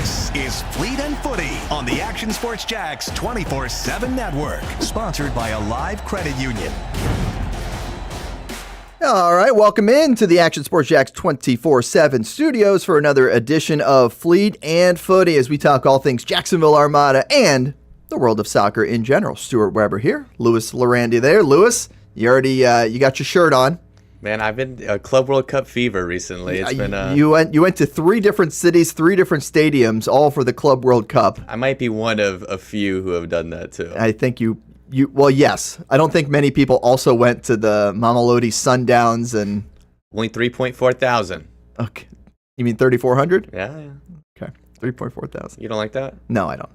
This is Fleet and Footy on the Action Sports Jacks 24/7 network, sponsored by a live credit union. All right, welcome in to the Action Sports Jacks 24/7 studios for another edition of Fleet and Footy as we talk all things Jacksonville Armada and the world of soccer in general. Stuart Weber here, Lewis Llerandi there. Lewis, you already you got your shirt on. Man, I've been Club World Cup fever recently. It's been you went to 3 different cities, 3 different stadiums, all for the Club World Cup. I might be one of a few who have done that too. I think well, yes. I don't think many people also went to the Mamelodi Sundowns and only 3.4 thousand. Okay, you mean 3,400? Yeah. Okay, 3.4 thousand. You don't like that? No, I don't.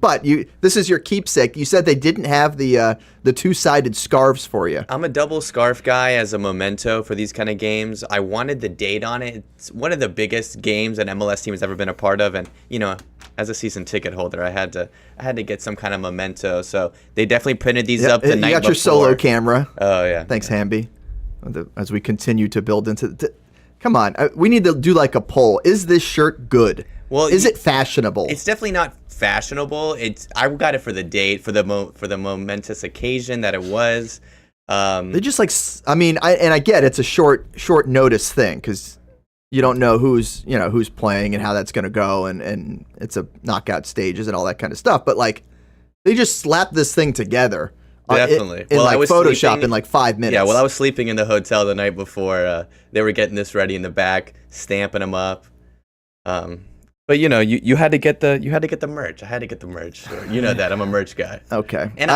But this is your keepsake. You said they didn't have the 2-sided scarves for you. I'm a double scarf guy as a memento for these kind of games. I wanted the date on it. It's one of the biggest games an MLS team has ever been a part of, and as a season ticket holder, I had to get some kind of memento. So they definitely printed these up the night before. You got your solo camera. Oh yeah. Thanks, Hamby. As we continue to build into come on, we need to do like a poll. Is this shirt good? Well, is it fashionable? It's definitely not fashionable. I got it for the date, for the momentous occasion that it was. They just I get it's a short notice thing because you don't know who's playing and how that's going to go, and it's a knockout stages and all that kind of stuff. But they just slapped this thing together. Definitely. I was Photoshop in 5 minutes. Yeah, I was sleeping in the hotel the night before. They were getting this ready in the back, stamping them up. But you had to get the merch. I had to get the merch. You know that I'm a merch guy. Okay. And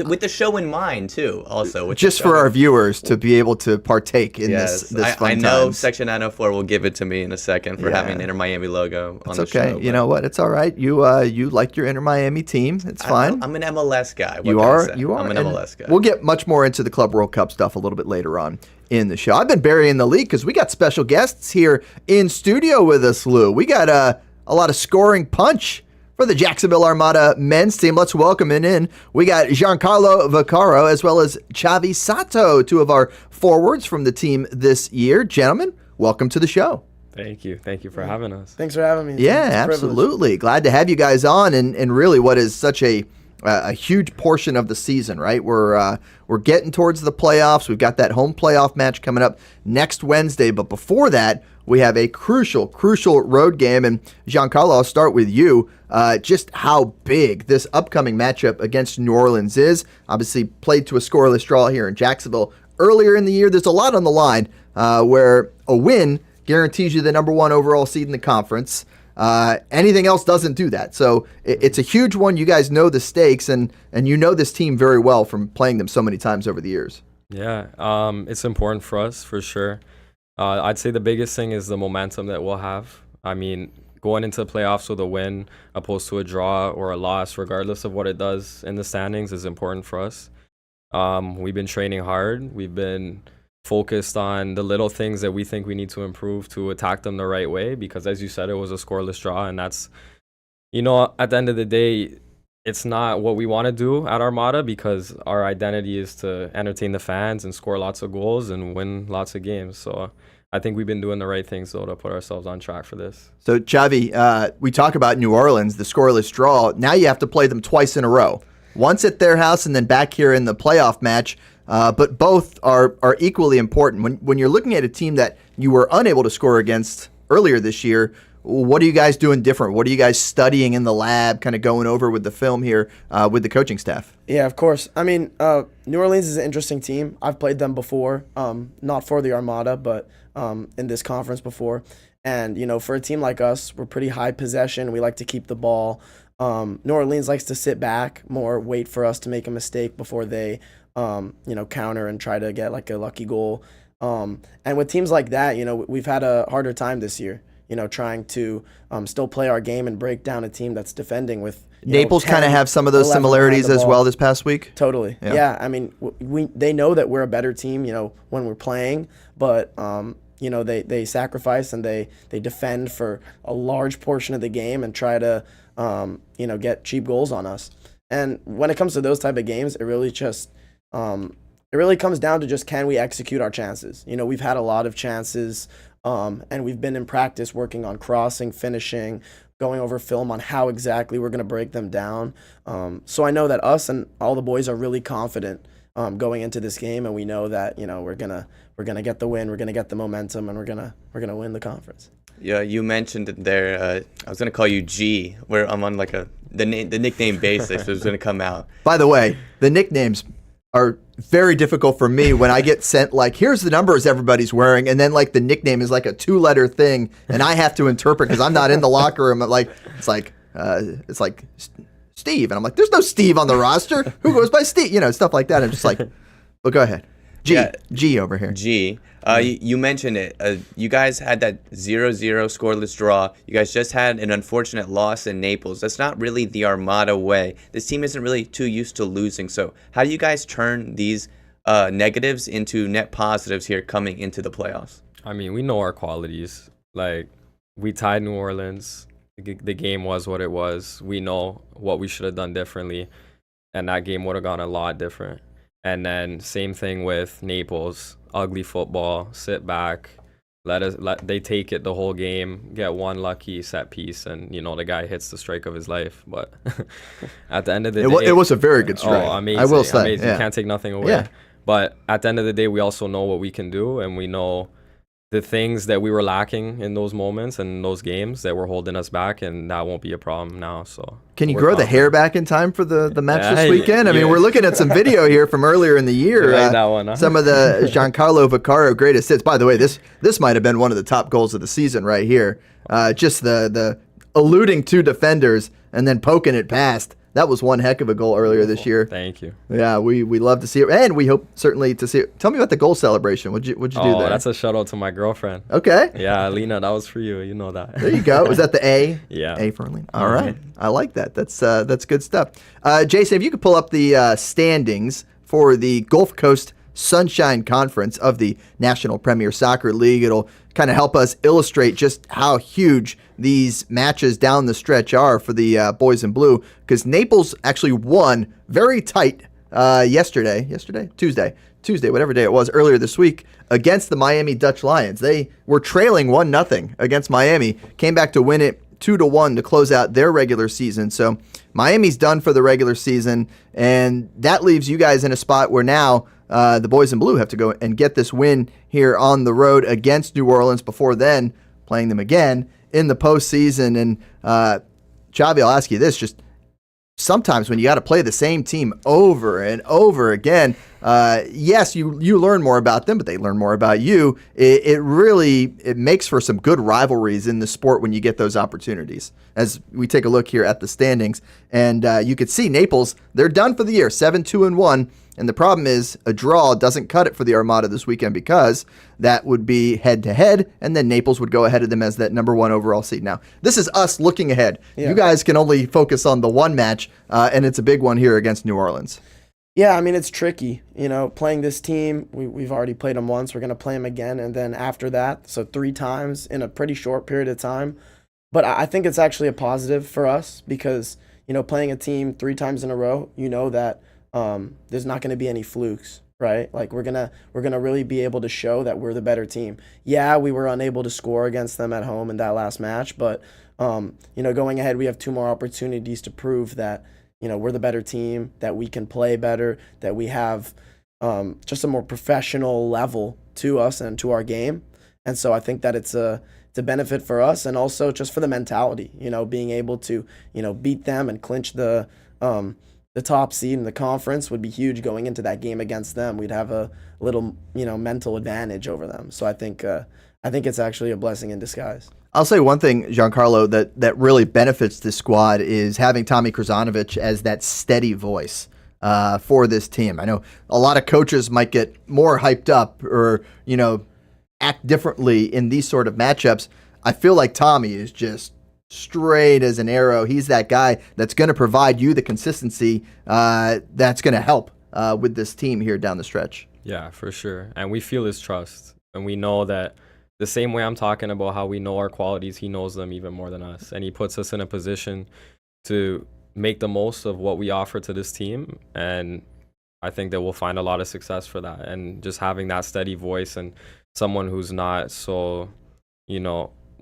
with the show in mind too. Also, just for our viewers to be able to partake in this fun I know times. Section 904 will give it to me in a second for having an Inter Miami logo on the show. Okay. You know what? It's all right. You like your Inter Miami team. It's fine. I'm an MLS guy. You are. I'm an MLS guy. We'll get much more into the Club World Cup stuff a little bit later on in the show. I've been burying the lead because we got special guests here in studio with us, Lou. We got a lot of scoring punch for the Jacksonville Armada men's team. Let's welcome in. We got Giancarlo Vaccaro as well as Csato, 2 of our forwards from the team this year. Gentlemen, welcome to the show. Thank you. Thank you for having us. Thanks for having me. Yeah, absolutely. Glad to have you guys on and really what is such a huge portion of the season, right? We're getting towards the playoffs. We've got that home playoff match coming up next Wednesday. But before that, we have a crucial road game. And Giancarlo, I'll start with you. Just how big this upcoming matchup against New Orleans is. Obviously played to a scoreless draw here in Jacksonville earlier in the year. There's a lot on the line where a win guarantees you the number 1 overall seed in the conference. Anything else doesn't do that. So it's a huge one. You guys know the stakes, and you know this team very well from playing them so many times over the years. Yeah, it's important for us, for sure. I'd say the biggest thing is the momentum that we'll have. I mean, going into the playoffs with a win opposed to a draw or a loss, regardless of what it does in the standings, is important for us. We've been training hard. We've been focused on the little things that we think we need to improve to attack them the right way, because as you said, it was a scoreless draw, and that's, at the end of the day, it's not what we want to do at Armada, because our identity is to entertain the fans and score lots of goals and win lots of games. So I think we've been doing the right things, though, to put ourselves on track for this. So, Xavi, we talk about New Orleans, the scoreless draw. Now you have to play them twice in a row. Once at their house and then back here in the playoff match. But both are equally important. When you're looking at a team that you were unable to score against earlier this year, what are you guys doing different? What are you guys studying in the lab, kind of going over with the film here with the coaching staff? Yeah, of course. I mean, New Orleans is an interesting team. I've played them before, not for the Armada, but in this conference before. And, for a team like us, we're pretty high possession. We like to keep the ball. New Orleans likes to sit back, more wait for us to make a mistake before they counter and try to get a lucky goal. And with teams like that, we've had a harder time this year, trying to still play our game and break down a team that's defending with Naples kind of have some of those similarities as well this past week. Totally. Yeah. I mean, they know that we're a better team, when we're playing, but they sacrifice and they defend for a large portion of the game and try to get cheap goals on us. And when it comes to those type of games, it really just it really comes down to just, can we execute our chances? We've had a lot of chances And we've been in practice working on crossing, finishing, going over film on how exactly we're going to break them down. So I know that us and all the boys are really confident going into this game, and we know that we're gonna get the win, we're gonna get the momentum, and we're gonna win the conference. Yeah, you mentioned it there. I was gonna call you G, where I'm on like the nickname basis. So it's gonna come out. By the way, the nicknames are very difficult for me when I get sent like, here's the numbers everybody's wearing, and then like the nickname is like a 2-letter thing, and I have to interpret because I'm not in the locker room. It's like Steve, and I'm like, there's no Steve on the roster. Who goes by Steve? Stuff like that. I'm just like, well, go ahead. G over here. G. You mentioned it. You guys had that 0-0 scoreless draw. You guys just had an unfortunate loss in Naples. That's not really the Armada way. This team isn't really too used to losing. So how do you guys turn these negatives into net positives here coming into the playoffs? I mean, we know our qualities. Like, we tied New Orleans. The game was what it was. We know what we should have done differently, and that game would have gone a lot different. And then same thing with Naples. Ugly football, sit back, let they take it the whole game, get one lucky set piece, and the guy hits the strike of his life. But at the end of the day, it was a very good strike. Oh, amazing! I will say, amazing. Yeah. You can't take nothing away. Yeah. But at the end of the day, we also know what we can do, and we know the things that we were lacking in those moments and those games that were holding us back, and that won't be a problem now. So can you grow the hair back in time for the match this weekend? I mean, we're looking at some video here from earlier in the year. That one, huh? Some of the Giancarlo Vaccaro great assists. By the way, this might have been one of the top goals of the season right here. Just the eluding two defenders and then poking it past. That was one heck of a goal earlier this year. Thank you. Yeah, we love to see it, and we hope certainly to see it. Tell me about the goal celebration. What'd you do there? Oh, that's a shout out to my girlfriend. Okay. Yeah, Alina, that was for you. You know that. There you go. Was that the A? Yeah. A for Alina. All right. I like that. That's good stuff. Jason, if you could pull up the standings for the Gulf Coast Sunshine Conference of the National Premier Soccer League, it'll kind of help us illustrate just how huge these matches down the stretch are for the boys in blue, because Naples actually won very tight Tuesday, whatever day it was, earlier this week against the Miami Dutch Lions. They were trailing 1-0 against Miami, came back to win it 2-1 to close out their regular season. So Miami's done for the regular season, and that leaves you guys in a spot where now the boys in blue have to go and get this win here on the road against New Orleans before then playing them again in the postseason. And Xavi, I'll ask you this, just sometimes when you got to play the same team over and over again, yes, you learn more about them, but they learn more about you. It really makes for some good rivalries in the sport when you get those opportunities. As we take a look here at the standings, and you could see Naples, they're done for the year, 7-2-1. And the problem is a draw doesn't cut it for the Armada this weekend, because that would be head-to-head, and then Naples would go ahead of them as that number 1 overall seed. Now, this is us looking ahead. Yeah. You guys can only focus on the one match, and it's a big one here against New Orleans. Yeah, I mean, it's tricky. Playing this team, we've already played them once. We're going to play them again, and then after that, so 3 times in a pretty short period of time. But I think it's actually a positive for us because, playing a team 3 times in a row, that there's not going to be any flukes, right? Like we're gonna really be able to show that we're the better team. Yeah, we were unable to score against them at home in that last match, but going ahead, we have 2 more opportunities to prove that we're the better team, that we can play better, that we have just a more professional level to us and to our game. And so I think that it's a benefit for us, and also just for the mentality, being able to beat them and clinch the top seed in the conference would be huge going into that game against them. We'd have a little, mental advantage over them. So I think it's actually a blessing in disguise. I'll say one thing, Giancarlo, that really benefits this squad is having Tommy Krasanovic as that steady voice for this team. I know a lot of coaches might get more hyped up or, act differently in these sort of matchups. I feel like Tommy is just straight as an arrow. He's that guy that's going to provide you the consistency that's going to help with this team here down the stretch. Yeah, for sure. And we feel his trust. And we know that the same way I'm talking about how we know our qualities, he knows them even more than us. And he puts us in a position to make the most of what we offer to this team. And I think that we'll find a lot of success for that. And just having that steady voice and someone who's not so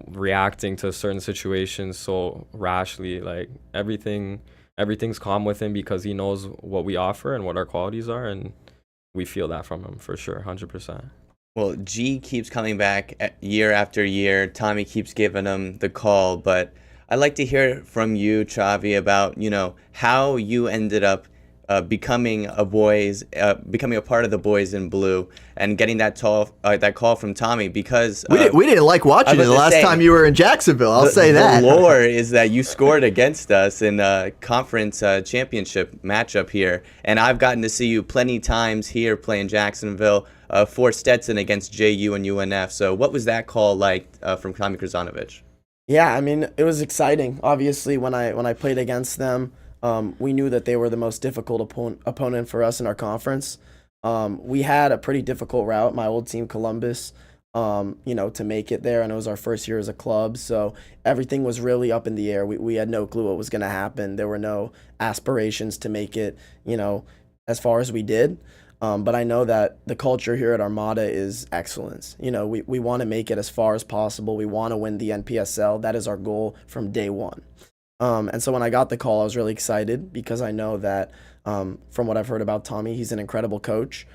reacting to certain situations so rashly. Like everything's calm with him because he knows what we offer and what our qualities are, and we feel that from him for sure, 100%. Well, G keeps coming back year after year. Tommy keeps giving him the call, but I'd like to hear from you, Xavi, about how you ended up becoming a part of the Boys in Blue and getting that call from Tommy, because we didn't like watching it the last time you were in Jacksonville. I'll say that. The lore is that you scored against us in a conference championship matchup here, and I've gotten to see you plenty times here playing Jacksonville for Stetson against JU and UNF. So what was that call like from Tommy Krzanovich? Yeah, I mean, it was exciting. Obviously, when I played against them, we knew that they were the most difficult opponent for us in our conference. We had a pretty difficult route, my old team, Columbus, to make it there, and it was our first year as a club, so everything was really up in the air. We had no clue what was going to happen. There were no aspirations to make it, as far as we did. But I know that the culture here at Armada is excellence. We want to make it as far as possible. We want to win the NPSL. That is our goal from day one. And so when I got the call, I was really excited because I know that from what I've heard about Tommy, he's an incredible coach.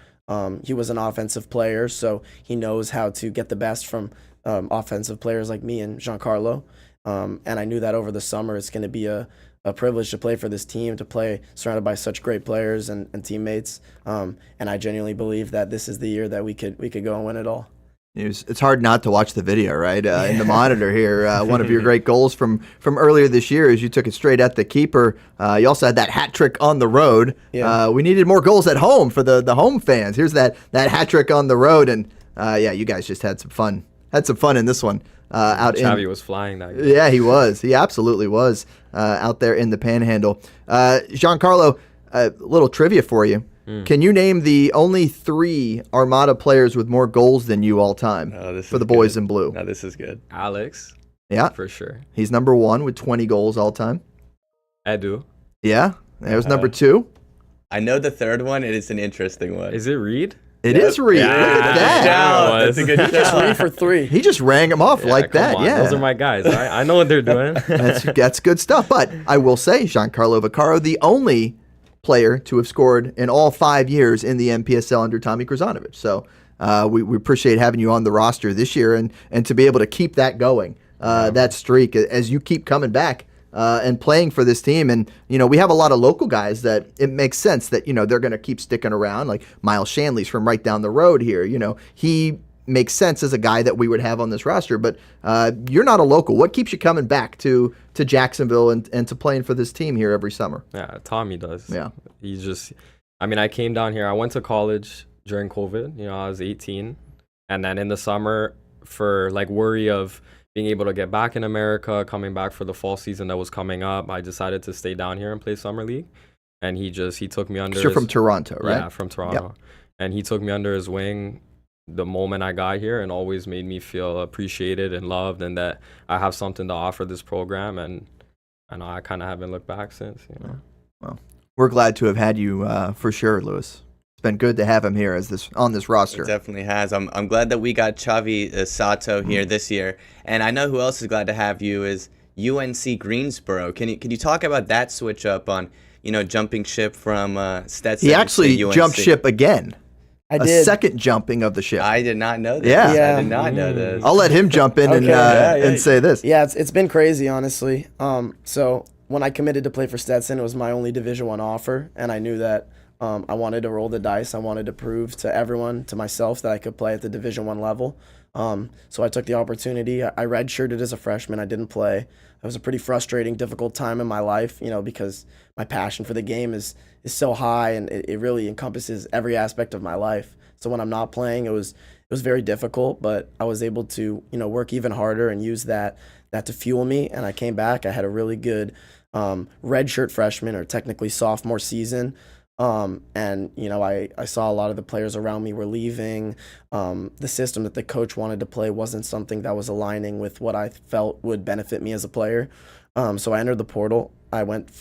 He was an offensive player, so he knows how to get the best from offensive players like me and Giancarlo. And I knew that over the summer it's going to be a privilege to play for this team, to play surrounded by such great players and teammates. And I genuinely believe that this is the year that we could go and win it all. It's hard not to watch the video, right? In the monitor here, one of your great goals from earlier this year is you took it straight at the keeper. You also had that hat trick on the road. Yeah. We needed more goals at home for the home fans. Here's that hat trick on the road, and you guys just had some fun. Had some fun in this one. Xavi was flying that game. Yeah, he was. He absolutely was out there in the Panhandle. Giancarlo, a little trivia for you. Can you name the only 3 Armada players with more goals than you all time for the Boys in Blue? No, this is good. Alex. Yeah. For sure. He's number 1 with 20 goals all time. Edu. Yeah. There's number 2. I know the third one. It is an interesting one. Is it Reed? It is Reed. Yeah, look at that. That's a good Just shout. 3 for 3. He just rang him off like come that. on. Yeah. Those are my guys. I know what they're doing. That's good stuff. But I will say, Giancarlo Vaccaro, the only player to have scored in all 5 years in the NPSL under Tommy Krzanovich. So we appreciate having you on the roster this year and to be able to keep that going, that streak, as you keep coming back and playing for this team. And, we have a lot of local guys that it makes sense that, they're going to keep sticking around. Like Miles Shanley's from right down the road here. He makes sense as a guy that we would have on this roster. But you're not a local. What keeps you coming back to Jacksonville and to playing for this team here every summer? Yeah, Tommy does. Yeah. I came down here. I went to college during COVID. I was 18. And then in the summer, for worry of being able to get back in America, coming back for the fall season that was coming up, I decided to stay down here and play summer league. And he took me under. You're from Toronto, right? Yeah, from Toronto. Yep. And he took me under his wing the moment I got here and always made me feel appreciated and loved, and that I have something to offer this program. And I kind of haven't looked back since. Well, we're glad to have had you for sure, Lewis. It's been good to have him here on this roster. It definitely has. I'm glad that we got Xavi Csato here this year, and I know who else is glad to have you is UNC Greensboro. Can you talk about that switch up on jumping ship from Stetson? He actually to UNC? jumped ship again. I a did. second jumping of the ship. I did not know this. Yeah. I did not know this. I'll let him jump in and say this. Yeah, it's been crazy, honestly. So when I committed to play for Stetson, it was my only Division I offer, and I knew that I wanted to roll the dice. I wanted to prove to everyone, to myself, that I could play at the Division I level. So I took the opportunity. I redshirted as a freshman. I didn't play. It was a pretty frustrating, difficult time in my life, because my passion for the game is so high, and it really encompasses every aspect of my life. So when I'm not playing, it was very difficult, but I was able to work even harder and use that to fuel me. And I came back. I had a really good redshirt freshman, or technically sophomore season. And I saw a lot of the players around me were leaving. The system that the coach wanted to play wasn't something that was aligning with what I felt would benefit me as a player. So I entered the portal. I went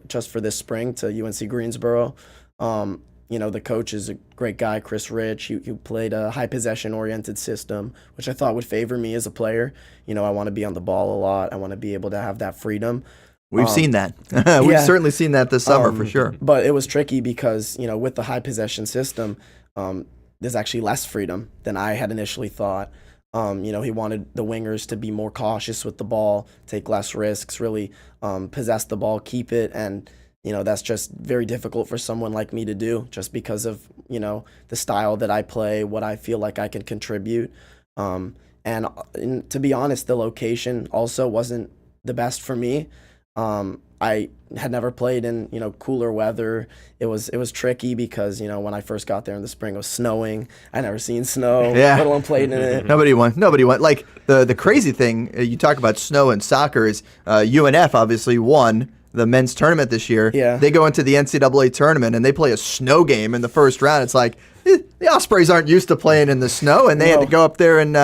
just for this spring to UNC Greensboro. the coach is a great guy, Chris Rich. He played a high possession-oriented system, which I thought would favor me as a player. I want to be on the ball a lot. I want to be able to have that freedom. We've seen that. We've yeah. certainly seen that this summer for sure. But it was tricky because, with the high possession system, there's actually less freedom than I had initially thought. He wanted the wingers to be more cautious with the ball, take less risks, really possess the ball, keep it, and that's just very difficult for someone like me to do just because of, the style that I play, what I feel like I can contribute. And to be honest, the location also wasn't the best for me. I had never played in, cooler weather. It was tricky because, when I first got there in the spring, it was snowing. I never seen snow, let alone played in it. Nobody won. Like, the crazy thing, you talk about snow and soccer, is UNF obviously won the men's tournament this year. Yeah. They go into the NCAA tournament and they play a snow game in the first round. It's like, the Ospreys aren't used to playing in the snow, and they had to go up there and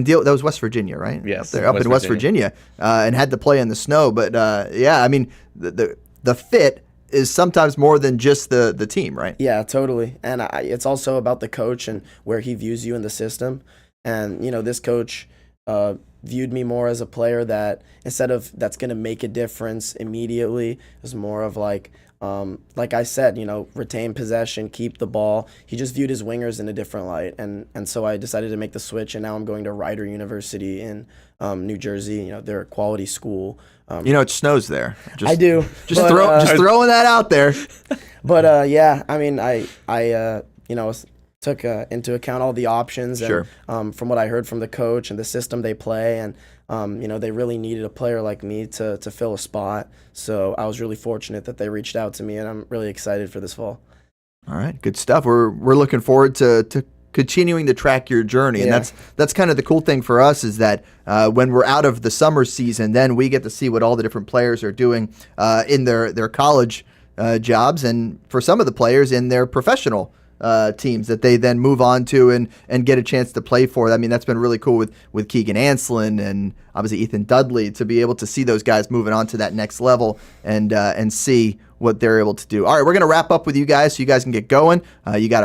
deal. That was West Virginia, right? Yes, up in West Virginia, and had to play in the snow. But I mean, the fit is sometimes more than just the team, right? Yeah, totally. And it's also about the coach and where he views you in the system. And this coach viewed me more as a player that instead of that's going to make a difference immediately, is more of like I said, retain possession, keep the ball. He just viewed his wingers in a different light. And so I decided to make the switch, and now I'm going to Rider University in New Jersey. They're a quality school. It snows there. I do. Just throwing that out there. But I mean, I took into account all the options. Sure. And from what I heard from the coach and the system they play, and they really needed a player like me to fill a spot. So I was really fortunate that they reached out to me, and I'm really excited for this fall. All right, good stuff. We're looking forward to continuing to track your journey, and that's kind of the cool thing for us is that when we're out of the summer season, then we get to see what all the different players are doing in their college jobs, and for some of the players in their professional teams that they then move on to and get a chance to play for. I mean, that's been really cool with Keegan Anslin and obviously Ethan Dudley to be able to see those guys moving on to that next level and see what they're able to do. All right, we're going to wrap up with you guys so you guys can get going. You got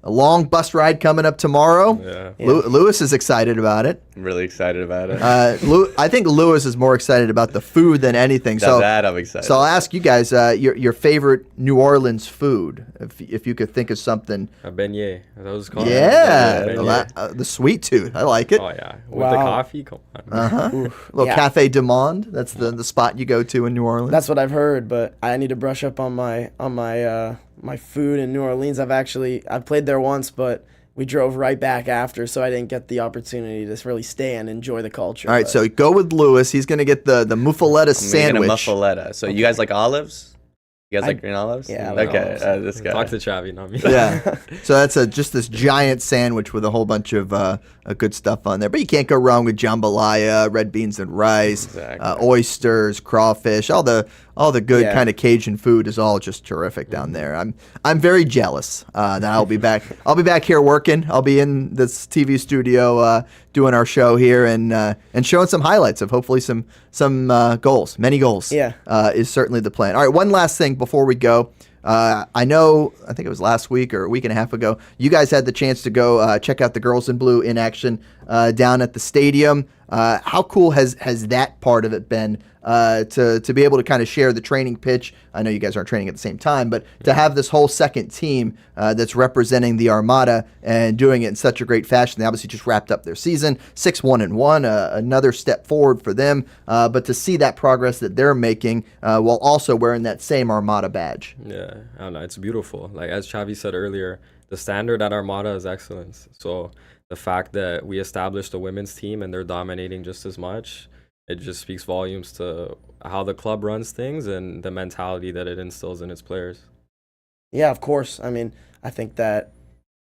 a long bus ride coming up tomorrow. Yeah. Lewis is excited about it. I'm really excited about it. I think Lewis is more excited about the food than anything. That I'm excited. So I'll ask you guys your favorite New Orleans food, if you could think of something. A beignet. That was called. Yeah, Beignet. the sweet tooth. I like it. Oh yeah, with the coffee. Come on. Little Cafe du Monde. That's the spot you go to in New Orleans. That's what I've heard, but I need to brush up on my food in New Orleans. I've played there once, but we drove right back after, so I didn't get the opportunity to really stay and enjoy the culture. All right, so go with Lewis. He's going to get the muffaletta sandwich. I'm muffaletta. So you guys like olives? You guys like green olives? Yeah. I like Okay. olives. This guy. Talk to Xavi, not me. Yeah. So that's just this giant sandwich with a whole bunch of good stuff on there. But you can't go wrong with jambalaya, red beans and rice, Exactly. oysters, crawfish, all the good kind of Cajun food is all just terrific down there. I'm very jealous that I'll be back. I'll be back here working. I'll be in this TV studio doing our show here and showing some highlights of hopefully some goals. Many goals. Yeah. Is certainly the plan. All right, one last thing before we go. I think it was last week or a week and a half ago, you guys had the chance to go check out the Girls in Blue in action down at the stadium. How cool has that part of it been to be able to kind of share the training pitch? I know you guys aren't training at the same time, but to have this whole second team that's representing the Armada and doing it in such a great fashion. They obviously just wrapped up their season, 6-1-1, another step forward for them. But to see that progress that they're making while also wearing that same Armada badge. Yeah, I don't know. It's beautiful. Like as Xavi said earlier, the standard at Armada is excellence. So the fact that we established a women's team and they're dominating just as much, it just speaks volumes to how the club runs things and the mentality that it instills in its players. Yeah, of course. I mean, I think that,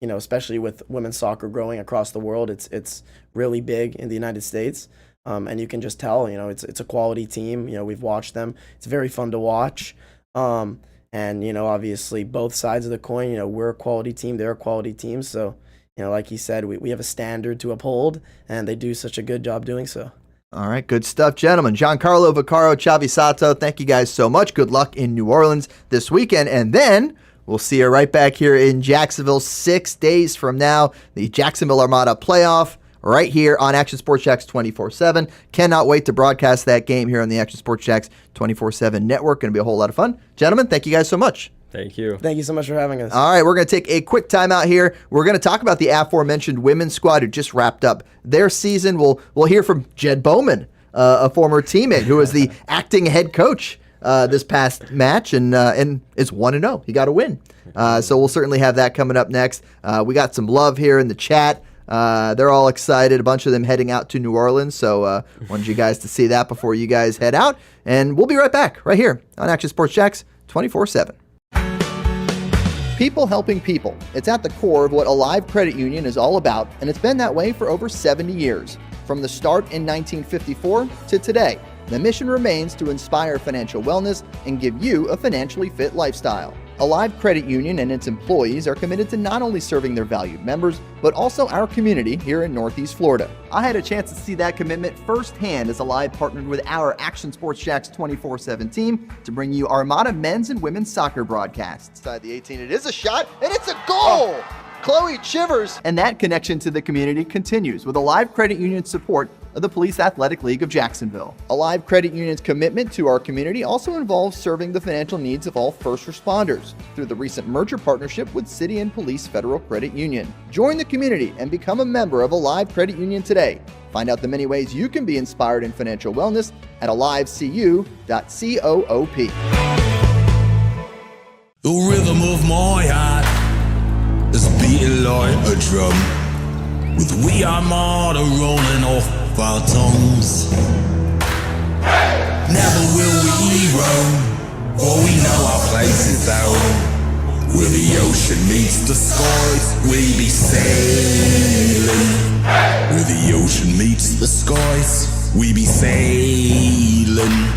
especially with women's soccer growing across the world, it's really big in the United States. And you can just tell, it's a quality team. We've watched them. It's very fun to watch. And, obviously both sides of the coin, we're a quality team, they're a quality team. So, like he said, we have a standard to uphold, and they do such a good job doing so. All right, good stuff, gentlemen. Giancarlo, Vaccaro, Xavi, Csato, thank you guys so much. Good luck in New Orleans this weekend. And then We'll see you right back here in Jacksonville 6 days from now. The Jacksonville Armada playoff right here on Action Sports Jacks 24/7. Cannot wait to broadcast that game here on the Action Sports Jacks 24/7 network. Going to be a whole lot of fun. Gentlemen, thank you guys so much. Thank you. Thank you so much for having us. All right, we're going to take a quick time out here. We're going to talk about the aforementioned women's squad who just wrapped up their season. We'll hear from Jed Bowman, a former teammate who was the acting head coach this past match and is 1-0. He got a win. So we'll certainly have that coming up next. We got some love here in the chat. They're all excited. A bunch of them heading out to New Orleans. So wanted you guys to see that before you guys head out. And we'll be right back right here on Action Sports Jacks 24/7. People helping people. It's at the core of what Alive Credit Union is all about, and it's been that way for over 70 years. From the start in 1954 to today, the mission remains to inspire financial wellness and give you a financially fit lifestyle. Alive Credit Union and its employees are committed to not only serving their valued members, but also our community here in Northeast Florida. I had a chance to see that commitment firsthand as Alive partnered with our Action Sports Jacks 24/7 team to bring you Armada men's and women's soccer broadcasts. Inside the 18, it is a shot, and it's a goal! Chloe Chivers! And that connection to the community continues with Alive Credit Union's support of the Police Athletic League of Jacksonville. Alive Credit Union's commitment to our community also involves serving the financial needs of all first responders through the recent merger partnership with City and Police Federal Credit Union. Join the community and become a member of Alive Credit Union today. Find out the many ways you can be inspired in financial wellness at alivecu.coop. The rhythm of my heart is beating like a drum, with We Armada rolling off our tongues. Never will we roam, for we know our place is out. Where the ocean meets the skies, we be sailing. Where the ocean meets the skies, we be sailing.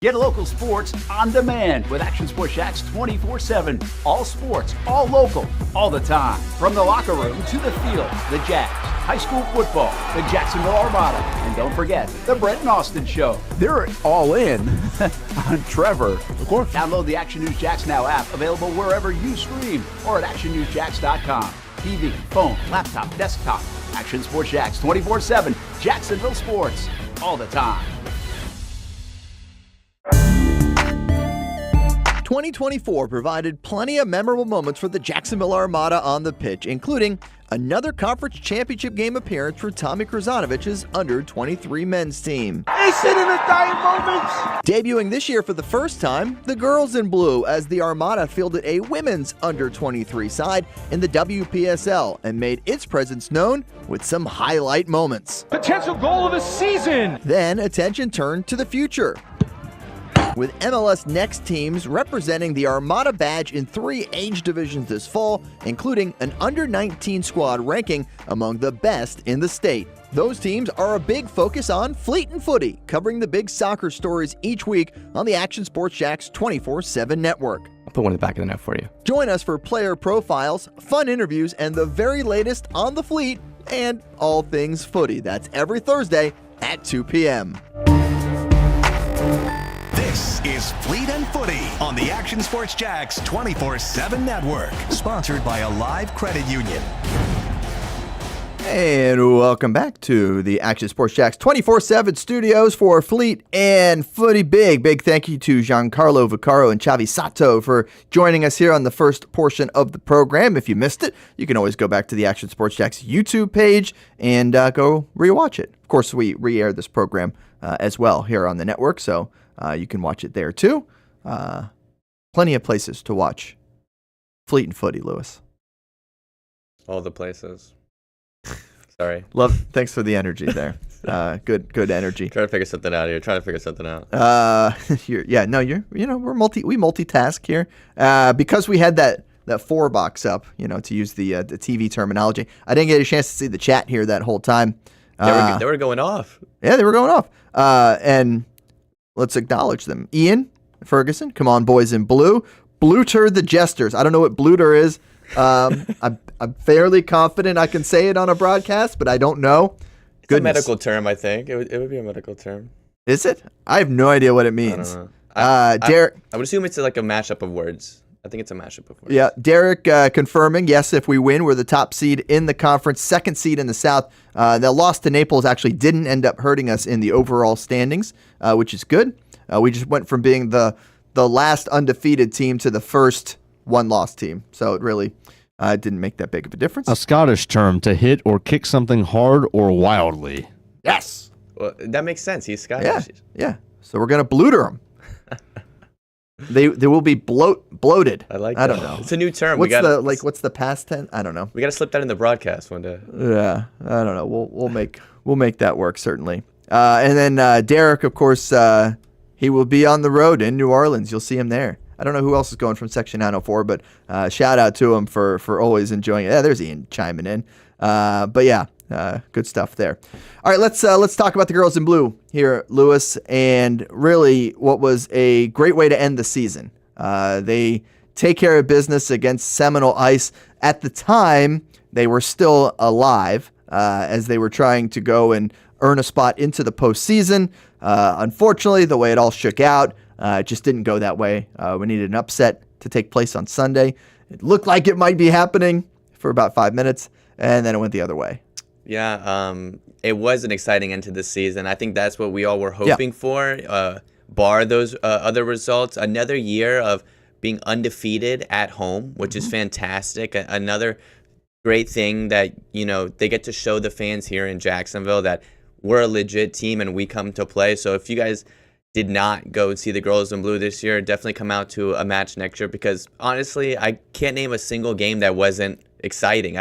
Get local sports on demand with Action Sports Jacks 24/7. All sports, all local, all the time. From the locker room to the field, the Jacks, high school football, the Jacksonville Armada, and don't forget, the Brett and Austin Show. They're all in on Trevor. Of course. Download the Action News Jacks Now app, available wherever you stream or at actionnewsjacks.com. TV, phone, laptop, desktop. Action Sports Jacks 24/7. Jacksonville sports, all the time. 2024 provided plenty of memorable moments for the Jacksonville Armada on the pitch, including another conference championship game appearance for Tommy Krasanovich's under-23 men's team. Debuting this year for the first time, the girls in blue as the Armada fielded a women's under-23 side in the WPSL and made its presence known with some highlight moments. Potential goal of the season! Then attention turned to the future, with MLS Next teams representing the Armada badge in 3 age divisions this fall, including an under-19 squad ranking among the best in the state. Those teams are a big focus on Fleet Footy, covering the big soccer stories each week on the Action Sports Jacks 24/7 network. I'll put one in the back of the net for you. Join us for player profiles, fun interviews, and the very latest on the Fleet and all things footy. That's every Thursday at 2 p.m. This is Fleet and Footy on the Action Sports Jacks 24/7 network, sponsored by Alive Credit Union. And welcome back to the Action Sports Jacks 24/7 studios for Fleet and Footy. Big thank you to Giancarlo, Vaccaro, and Csato for joining us here on the first portion of the program. If you missed it, you can always go back to the Action Sports Jacks YouTube page and go rewatch it. Of course, we re-air this program as well here on the network, so you can watch it there too. Plenty of places to watch Fleet and Footy, Lewis. All the places. Sorry. Thanks for the energy there. Good energy. Trying to figure something out here. Trying to figure something out. We multitask here. Because we had that 4-box up, to use the TV terminology. I didn't get a chance to see the chat here that whole time. They were going off. Yeah, they were going off. And let's acknowledge them. Ian Ferguson, come on, boys in blue. Bluter the Jesters. I don't know what Bluter is. I'm fairly confident I can say it on a broadcast, but I don't know. It's a medical term, I think. It would be a medical term. Is it? I have no idea what it means. I don't know. Derek. I would assume it's like a mashup of words. I think it's a mashup of words. Yeah, Derek confirming, yes, if we win, we're the top seed in the conference, second seed in the South. The loss to Naples actually didn't end up hurting us in the overall standings, which is good. We just went from being the last undefeated team to the first one-loss team. So it really didn't make that big of a difference. A Scottish term to hit or kick something hard or wildly. Yes. Well, that makes sense. He's Scottish. Yeah. So we're going to blooter them. They will be bloated. I like I that. don't know. It's a new term. What's the past tense? I don't know. We got to slip that in the broadcast one day. Yeah, I don't know. We'll make that work certainly. And then Derek, of course, he will be on the road in New Orleans. You'll see him there. I don't know who else is going from Section 904, but shout out to him for always enjoying it. Yeah, there's Ian chiming in. But yeah, good stuff there. All right, let's talk about the girls in blue here, Lewis, and really what was a great way to end the season. They take care of business against Seminole Ice. At the time, they were still alive as they were trying to go and earn a spot into the postseason. Unfortunately, the way it all shook out, it just didn't go that way. We needed an upset to take place on Sunday. It looked like it might be happening for about 5 minutes, and then it went the other way. Yeah, it was an exciting end to the season. I think that's what we all were hoping for, bar those other results. Another year of being undefeated at home, which is fantastic. Another great thing that, they get to show the fans here in Jacksonville that we're a legit team and we come to play. So if you guys did not go and see the girls in blue this year, definitely come out to a match next year, because honestly, I can't name a single game that wasn't exciting.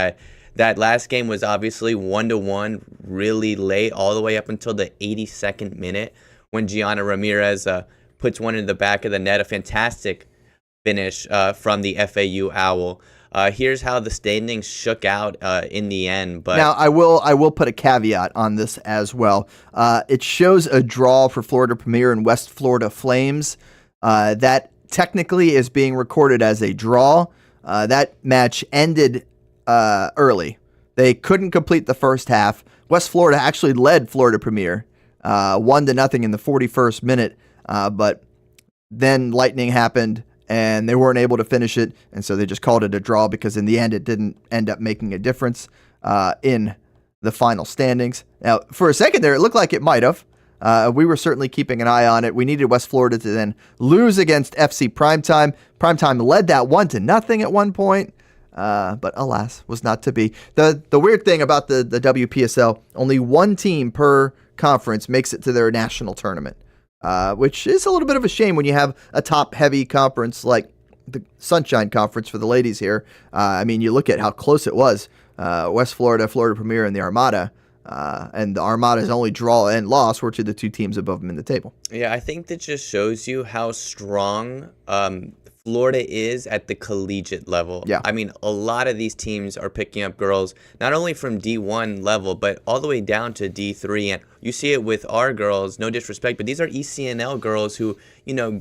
That last game was obviously 1-1, really late, all the way up until the 82nd minute when Gianna Ramirez puts one in the back of the net. A fantastic finish from the FAU Owl. Here's how the standings shook out in the end. But now I will put a caveat on this as well. It shows a draw for Florida Premier and West Florida Flames. That technically is being recorded as a draw. That match ended early. They couldn't complete the first half. West Florida actually led Florida Premier 1-0 in the 41st minute, but then lightning happened and they weren't able to finish it, and so they just called it a draw because in the end it didn't end up making a difference in the final standings. Now, for a second there, it looked like it might have. We were certainly keeping an eye on it. We needed West Florida to then lose against FC Primetime. Primetime led that 1-0 at one point. But alas, was not to be. The weird thing about the WPSL, only one team per conference makes it to their national tournament, which is a little bit of a shame when you have a top-heavy conference like the Sunshine Conference for the ladies here. I mean, you look at how close it was. West Florida, Florida Premier, and the Armada. And the Armada's only draw and loss were to the two teams above them in the table. Yeah, I think that just shows you how strong Florida is at the collegiate level. Yeah. I mean, a lot of these teams are picking up girls, not only from D1 level, but all the way down to D3. And you see it with our girls, no disrespect, but these are ECNL girls who,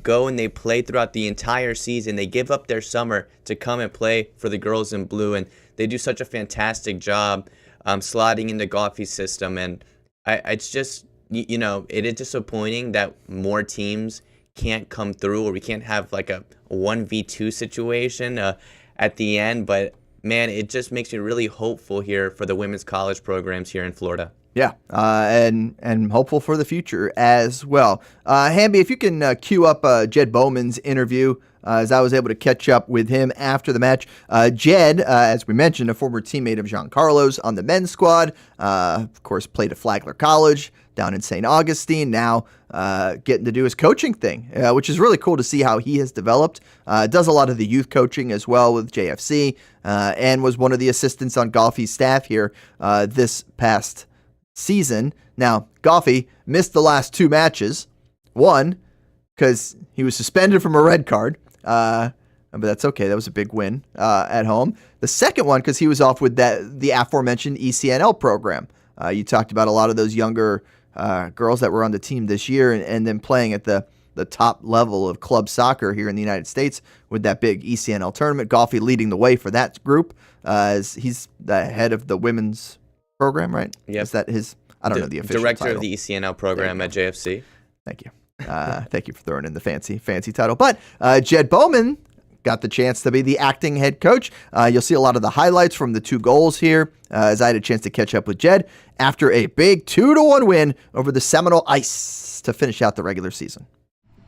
go and they play throughout the entire season. They give up their summer to come and play for the girls in blue. And they do such a fantastic job slotting in the Goffey system. And it's just, it is disappointing that more teams can't come through, or we can't have like a 1v2 situation at the end. But man, it just makes me really hopeful here for the women's college programs here in Florida. Yeah, and hopeful for the future as well. Hamby, if you can cue up Jed Bowman's interview, as I was able to catch up with him after the match. Jed, as we mentioned, a former teammate of Giancarlo's on the men's squad, of course, played at Flagler College down in St. Augustine, now getting to do his coaching thing, which is really cool to see how he has developed. Does a lot of the youth coaching as well with JFC, and was one of the assistants on Goffey's staff here this past season. Now, Goffey missed the last two matches. One, because he was suspended from a red card, but that's okay. That was a big win at home. The second one, because he was off with the aforementioned ECNL program. You talked about a lot of those younger girls that were on the team this year and then playing at the top level of club soccer here in the United States with that big ECNL tournament. Goffey leading the way for that group as he's the head of the women's program, right? Yep. Is that his, I don't know the official director title. of the ECNL program at JFC. Thank you. Thank you for throwing in the fancy title. But Jed Bowman got the chance to be the acting head coach. You'll see a lot of the highlights from the 2 goals here as I had a chance to catch up with Jed after a big 2-1 win over the Seminole Ice to finish out the regular season.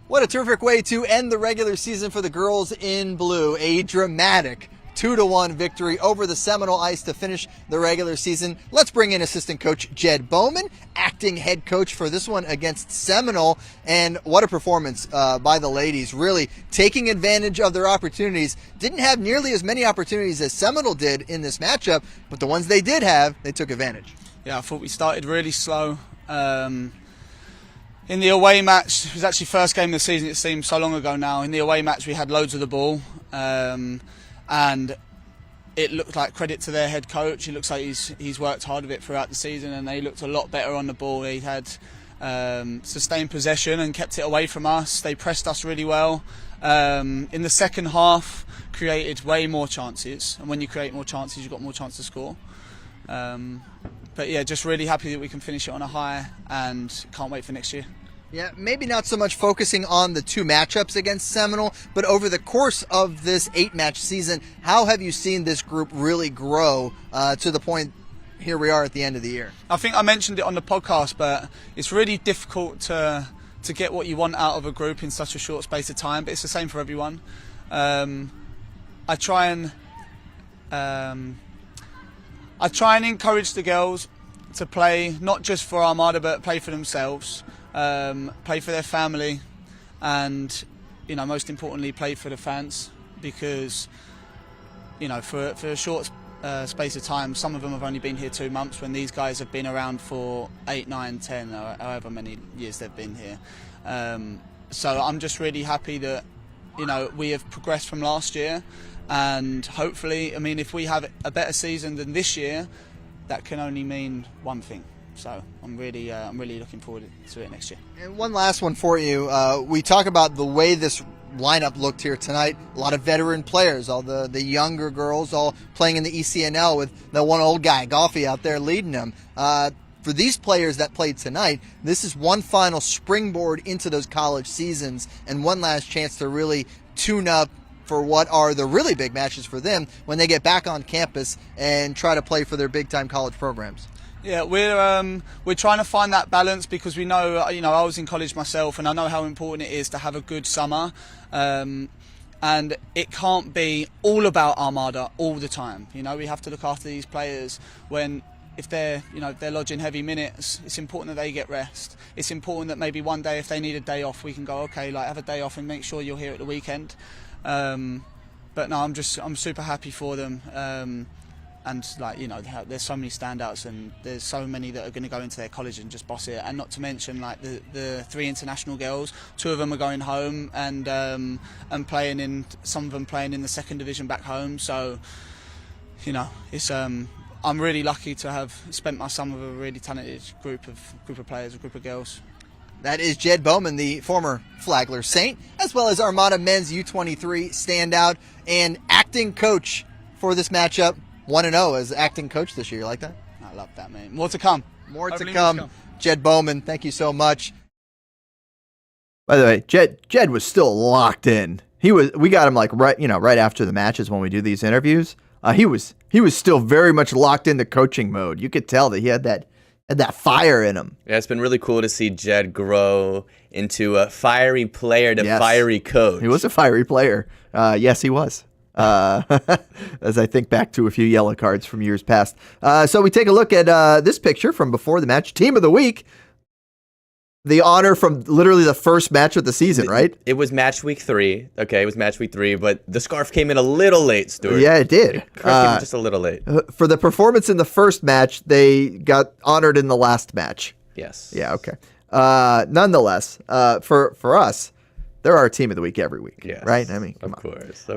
What a terrific way to end the regular season for the girls in blue. A dramatic 2-1 victory over the Seminole Ice to finish the regular season. Let's bring in assistant coach Jed Bowman, acting head coach for this one against Seminole. And what a performance by the ladies, really taking advantage of their opportunities. Didn't have nearly as many opportunities as Seminole did in this matchup, but the ones they did have, they took advantage. Yeah, I thought we started really slow. In the away match, it was actually first game of the season, it seems so long ago now. In the away match, we had loads of the ball. And it looked like, credit to their head coach, it looks like he's worked hard with it throughout the season, and they looked a lot better on the ball. He had sustained possession and kept it away from us. They pressed us really well. In the second half, created way more chances, and when you create more chances, you've got more chance to score. But yeah, just really happy that we can finish it on a high, and can't wait for next year. Yeah, maybe not so much focusing on the 2 matchups against Seminole, but over the course of this 8-match season, how have you seen this group really grow to the point here we are at the end of the year? I think I mentioned it on the podcast, but it's really difficult to get what you want out of a group in such a short space of time, but it's the same for everyone. I try and encourage the girls to play not just for Armada, but play for themselves. Play for their family, and most importantly, play for the fans, because for a short space of time, some of them have only been here 2 months, when these guys have been around for 8, 9, 10, or however many years they've been here. So I'm just really happy that we have progressed from last year, and hopefully, if we have a better season than this year, that can only mean one thing. So I'm really looking forward to it next year. And one last one for you. We talk about the way this lineup looked here tonight. A lot of veteran players, all the younger girls, all playing in the ECNL with the one old guy, Goffey, out there leading them. For these players that played tonight, this is one final springboard into those college seasons and one last chance to really tune up for what are the really big matches for them when they get back on campus and try to play for their big-time college programs. Yeah, we're trying to find that balance, because we know, I was in college myself, and I know how important it is to have a good summer, and it can't be all about Armada all the time. We have to look after these players if they're lodging heavy minutes. It's important that they get rest. It's important that maybe one day, if they need a day off, we can go, okay, have a day off and make sure you're here at the weekend. But no, I'm super happy for them. And there's so many standouts, and there's so many that are going to go into their college and just boss it. And not to mention the 3 international girls. 2 of them are going home and playing in, some of them playing in the 2nd division back home. So it's I'm really lucky to have spent my summer with a really talented group of players, a group of girls. That is Jed Bowman, the former Flagler Saint, as well as Armada men's U23 standout and acting coach for this matchup. 1-0 as acting coach this year. You like that? I love that, man. More to come. More to come. Jed Bowman, thank you so much. By the way, Jed was still locked in. We got him right after the matches when we do these interviews. He was still very much locked into coaching mode. You could tell that he had that fire in him. Yeah, it's been really cool to see Jed grow into a fiery player to fiery coach. He was a fiery player. Yes, he was. As I think back to a few yellow cards from years past. So we take a look at this picture from before the match. Team of the week. The honor from literally the first match of the season, right? It was match week 3. Okay, it was match week 3, but the scarf came in a little late, Stuart. Yeah, it did. Just a little late. For the performance in the first match, they got honored in the last match. Yes. Yeah, okay. Nonetheless, for us, they're our team of the week every week, right? I mean, of course.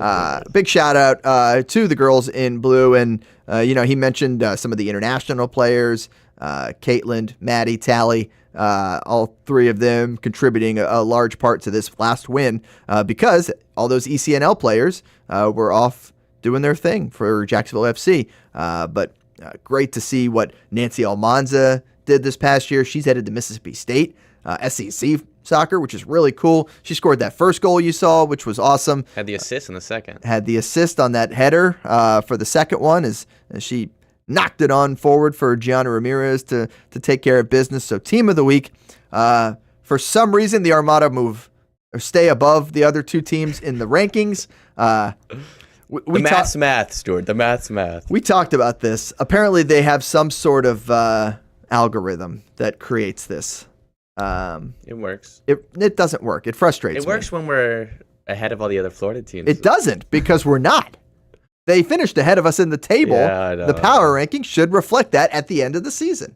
Big shout out to the girls in blue, and he mentioned some of the international players, Caitlin, Maddie, Tally, all 3 of them contributing a large part to this last win because all those ECNL players were off doing their thing for Jacksonville FC. But great to see what Nancy Almanza did this past year. She's headed to Mississippi State. SEC soccer, which is really cool. She scored that first goal you saw, which was awesome. Had the assist in the second. Had the assist on that header for the second one as she knocked it on forward for Gianna Ramirez to take care of business. So team of the week. For some reason, the Armada stay above the other two teams in the rankings. Math, Stuart. The math. We talked about this. Apparently, they have some sort of algorithm that creates this. It works. It doesn't work. It frustrates me. It works when we're ahead of all the other Florida teams. It doesn't, because we're not. They finished ahead of us in the table. Yeah, I know. The power ranking should reflect that at the end of the season.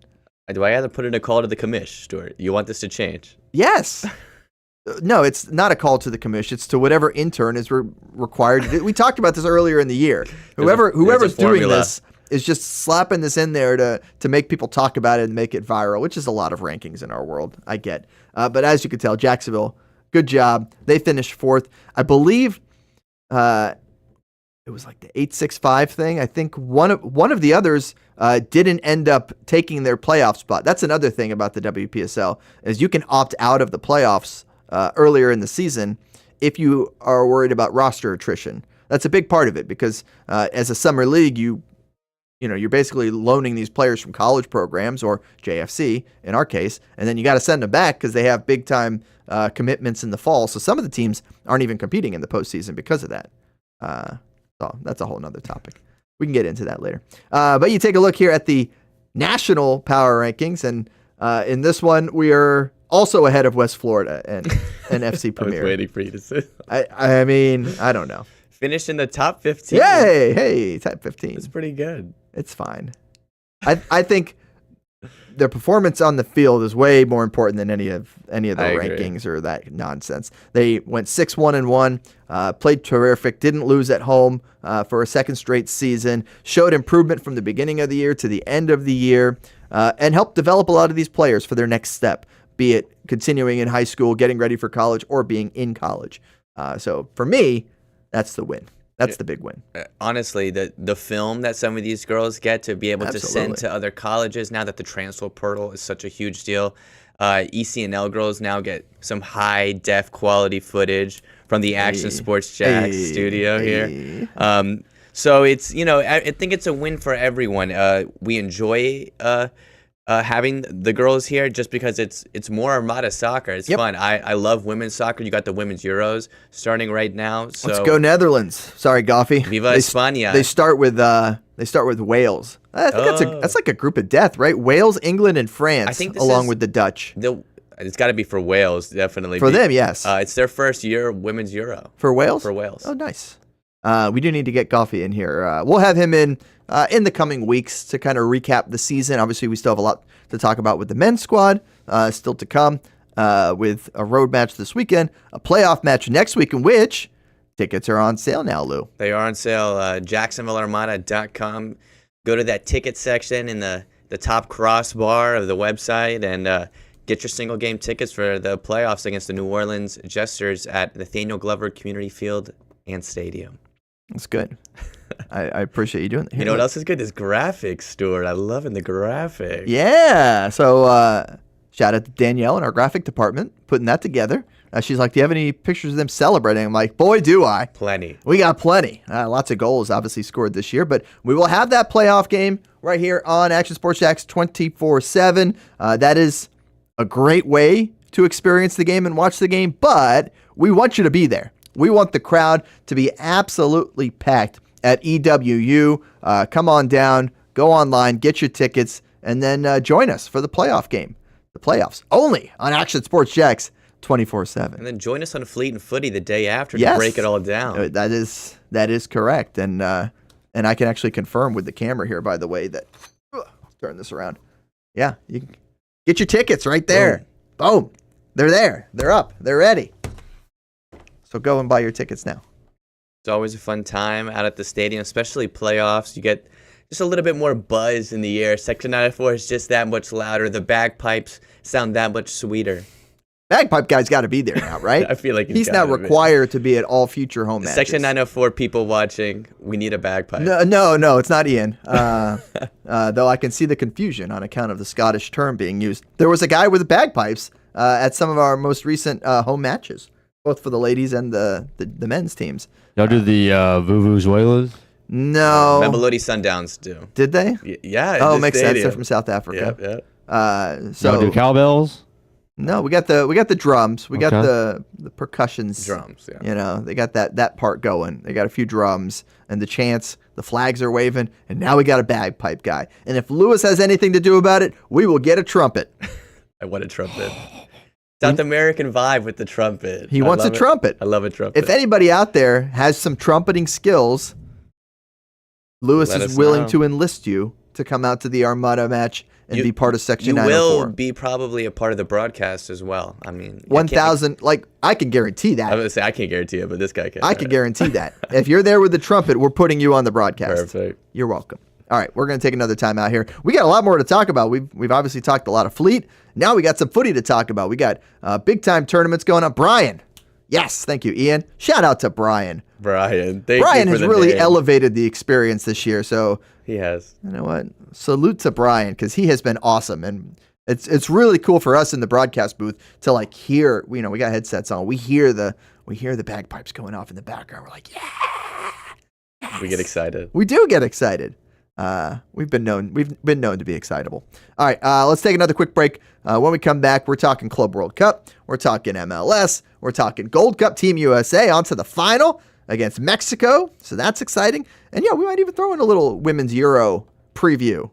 Do I have to put in a call to the commish, Stuart? You want this to change? Yes. No, it's not a call to the commission. It's to whatever intern is required to do. We talked about this earlier in the year. Whoever's doing this is just slapping this in there to make people talk about it and make it viral, which is a lot of rankings in our world. I get. But as you can tell, Jacksonville, good job. They finished fourth. I believe it was like the 865 thing. I think one of the others didn't end up taking their playoff spot. That's another thing about the WPSL is you can opt out of the playoffs earlier in the season if you are worried about roster attrition. That's a big part of it because as a summer league, you're basically loaning these players from college programs or JFC in our case, and then you got to send them back because they have big time commitments in the fall. So some of the teams aren't even competing in the postseason because of that. So that's a whole nother topic. We can get into that later. But you take a look here at the national power rankings, and in this one, we are also ahead of West Florida and FC Premier. I was waiting for you to say that. I mean, I don't know. Finished in the top 15. Yay! Hey, top 15. That's pretty good. It's fine. I think their performance on the field is way more important than any of the rankings or that nonsense. They went 6-1-1, played terrific, didn't lose at home for a second straight season, showed improvement from the beginning of the year to the end of the year, and helped develop a lot of these players for their next step, be it continuing in high school, getting ready for college, or being in college. So for me, that's the win. That's the big win. Honestly, the film that some of these girls get to be able to send to other colleges now that the transfer portal is such a huge deal. ECNL girls now get some high def quality footage from the Action Sports Jacks studio here. So it's, I think it's a win for everyone. We enjoy having the girls here just because it's more Armada soccer. It's fun. I love women's soccer. You got the women's Euros starting right now. So let's go Netherlands. Sorry, Goffy. Viva España. They start with Wales. I think that's like a group of death, right? Wales, England, and France, I think along with the Dutch. It's got to be for Wales, definitely. For them, yes. It's their first year women's Euro. For Wales? For Wales. Oh, nice. We do need to get Goffy in here. We'll have him in the coming weeks to kind of recap the season. Obviously, we still have a lot to talk about with the men's squad still to come with a road match this weekend, a playoff match next week, in which tickets are on sale now, Lou. They are on sale. JacksonvilleArmada.com. Go to that ticket section in the top crossbar of the website and get your single game tickets for the playoffs against the New Orleans Jesters at Nathaniel Glover Community Field and Stadium. That's good. I appreciate you doing that. You know what else is good? This graphics, Stuart. I love the graphics. Yeah. So shout out to Danielle in our graphic department putting that together. She's like, do you have any pictures of them celebrating? I'm like, boy, do I. Plenty. We got plenty. Lots of goals obviously scored this year, but we will have that playoff game right here on Action Sports Jacks 24/7. That is a great way to experience the game and watch the game, but we want you to be there. We want the crowd to be absolutely packed at EWU. Come on down, go online, get your tickets, and then join us for the playoff game. The playoffs only on Action Sports Jacks 24/7. And then join us on Fleet Footy the day after to break it all down. That is correct. And I can actually confirm with the camera here, by the way, that turn this around. Yeah, you can get your tickets right there. Boom. They're there. They're up. They're ready. So go and buy your tickets now. It's always a fun time out at the stadium, especially playoffs. You get just a little bit more buzz in the air. Section 904 is just that much louder. The bagpipes sound that much sweeter. Bagpipe guy's got to be there now, right? I feel like he's not required to be at all future home matches. Section 904 people watching, we need a bagpipe. No, it's not Ian. Though I can see the confusion on account of the Scottish term being used. There was a guy with bagpipes at some of our most recent home matches, both for the ladies and the men's teams. Y'all do the Vuvuzelas? No. Mamelodi Sundowns do. Did they? Yeah. Oh, makes sense. They're from South Africa. Yep. So Y'all do cowbells? No, we got the drums. We got Okay. the percussions. Drums, yeah. You know, they got that part going. They got a few drums and the chants. The flags are waving, and now we got a bagpipe guy. And if Lewis has anything to do about it, we will get a trumpet. I want a trumpet. South American vibe with the trumpet. He wants a trumpet. I love a trumpet. If anybody out there has some trumpeting skills, Lewis Let is us willing know. to enlist you to come out to the Armada match and be part of Section You 904. will be probably a part of the broadcast as well. I mean, 1,000, I can guarantee that. I was going to say, I can't guarantee it, but this guy can. I can guarantee that. If you're there with the trumpet, we're putting you on the broadcast. Perfect. You're welcome. All right, we're going to take another time out here. We got a lot more to talk about. We've obviously talked a lot of Fleet. Now we got some footy to talk about. We got big-time tournaments going on. Brian. Yes, thank you, Ian. Shout out to Brian. Brian Has really elevated the experience this year. So he has. You know what? Salute to Brian because he has been awesome, and it's really cool for us in the broadcast booth to hear. We got headsets on. We hear the bagpipes going off in the background. We're like, yeah. Yes. We get excited. We do get excited. We've been known to be excitable. All right, let's take another quick break. When we come back, we're talking Club World Cup. We're talking MLS. We're talking Gold Cup. Team USA on to the final against Mexico. So that's exciting. And yeah, we might even throw in a little Women's Euro preview.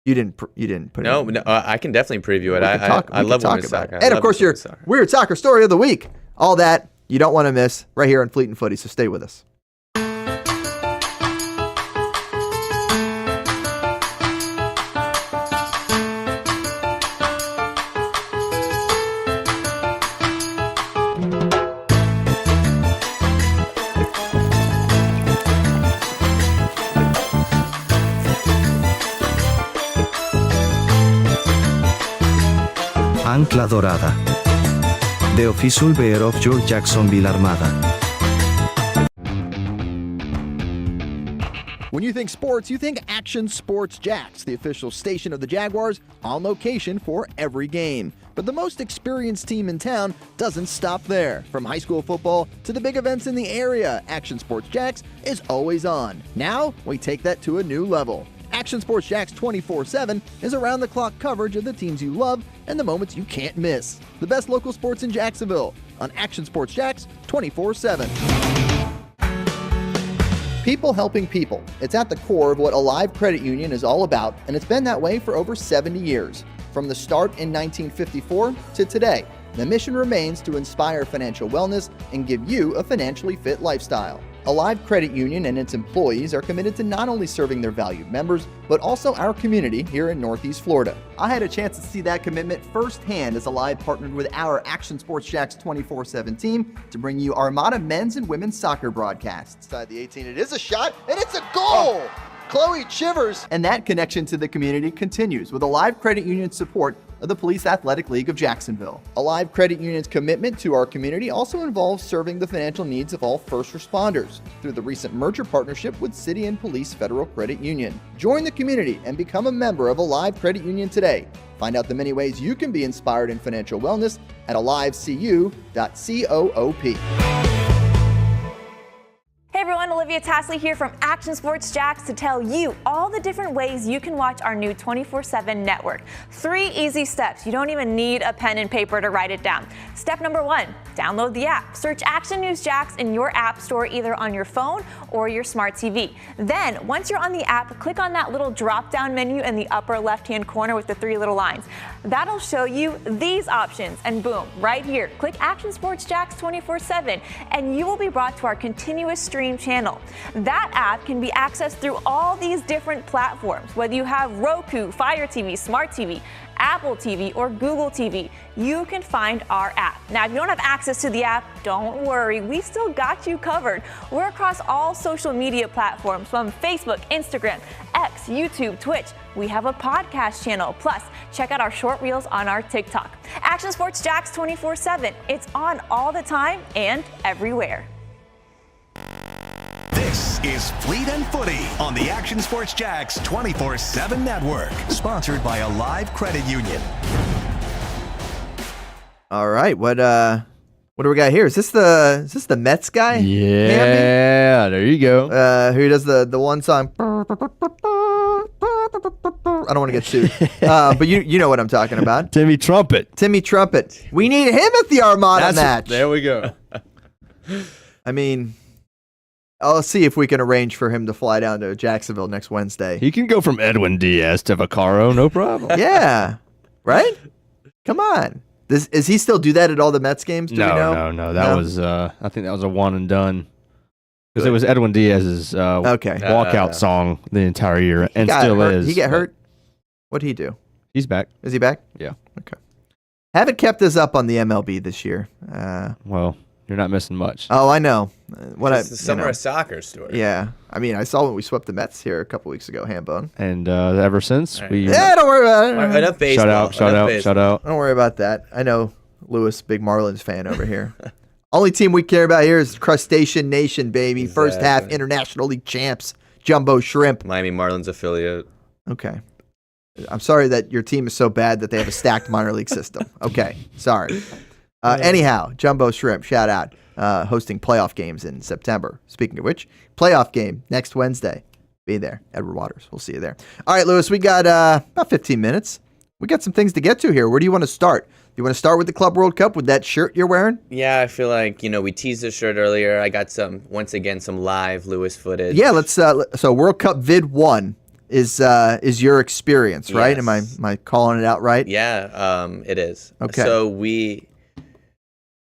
You didn't put it. No, I can definitely preview it. I love women's soccer. And of course, your weird soccer story of the week. All that you don't want to miss right here on Fleet and Footy. So stay with us. Ancla Dorada. The official bear of your Jacksonville Armada. When you think sports, you think Action Sports Jacks, the official station of the Jaguars, on location for every game. But the most experienced team in town doesn't stop there. From high school football to the big events in the area, Action Sports Jacks is always on. Now, we take that to a new level. Action Sports Jacks 24/7 is around-the-clock coverage of the teams you love and the moments you can't miss. The best local sports in Jacksonville on Action Sports Jacks 24/7. People helping people. It's at the core of what Alive Credit Union is all about, and it's been that way for over 70 years. From the start in 1954 to today, the mission remains to inspire financial wellness and give you a financially fit lifestyle. Alive Credit Union and its employees are committed to not only serving their valued members, but also our community here in Northeast Florida. I had a chance to see that commitment firsthand as Alive partnered with our Action Sports Jacks 24/7 team to bring you Armada men's and women's soccer broadcasts. Inside the 18, it is a shot, and it's a goal! Chloe Chivers! And that connection to the community continues with Alive Credit Union's support of the Police Athletic League of Jacksonville. Alive Credit Union's commitment to our community also involves serving the financial needs of all first responders through the recent merger partnership with City and Police Federal Credit Union. Join the community and become a member of Alive Credit Union today. Find out the many ways you can be inspired in financial wellness at alivecu.coop. Hey everyone, Olivia Tasley here from Action Sports Jacks to tell you all the different ways you can watch our new 24/7 network. 3 easy steps. You don't even need a pen and paper to write it down. Step number 1, download the app. Search Action News Jacks in your app store either on your phone or your smart TV. Then, once you're on the app, click on that little drop-down menu in the upper left-hand corner with the 3 little lines. That'll show you these options, and boom, right here, click Action Sports Jacks 24/7, and you will be brought to our continuous stream channel. That app can be accessed through all these different platforms, whether you have Roku, Fire TV, Smart TV, Apple TV, or Google TV. You can find our app. Now, if you don't have access to the app, don't worry, we still got you covered. We're across all social media platforms from Facebook, Instagram, X, YouTube, Twitch. We have a podcast channel. Plus, check out our short reels on our TikTok. Action Sports Jacks 24/7. It's on all the time and everywhere. This is Fleet and Footy on the Action Sports Jacks 24/7 network, sponsored by Alive Credit Union. All right, what do we got here? Is this the Mets guy? Yeah, there you go. Who does the one song? I don't want to get sued, but you know what I'm talking about. Timmy Trumpet. Timmy Trumpet. We need him at the Armada match. There we go. I mean, I'll see if we can arrange for him to fly down to Jacksonville next Wednesday. He can go from Edwin Diaz to Vaccaro, no problem. Yeah, right? Come on. Is he still do that at all the Mets games? Do we know? No. That was I think that was a one and done. Because it was Edwin Diaz's walkout song the entire year, and still is. He get hurt? What'd he do? He's back. Is he back? Yeah. Okay. Haven't kept us up on the MLB this year. Well, you're not missing much. Oh, I know. It's the summer of soccer, Stuart. Yeah. I mean, I saw when we swept the Mets here a couple weeks ago, Hambone. And ever since, we... Yeah, don't worry about it. Enough baseball. Shout out. Don't worry about that. I know Lewis, big Marlins fan over here. Only team we care about here is Crustacean Nation, baby. Exactly. First half International League champs, Jumbo Shrimp. Miami Marlins affiliate. Okay. I'm sorry that your team is so bad that they have a stacked minor league system. Okay. Sorry. Anyhow, Jumbo Shrimp, shout out. Hosting playoff games in September. Speaking of which, playoff game next Wednesday. Be there. Edward Waters. We'll see you there. All right, Lewis, we got about 15 minutes. We got some things to get to here. Where do you want to start? You want to start with the Club World Cup with that shirt you're wearing? Yeah, I feel like, we teased the shirt earlier. I got some live Lewis footage. Yeah, let's so World Cup Vid 1 is your experience, right? Yes. Am I calling it out right? Yeah, it is. Okay. So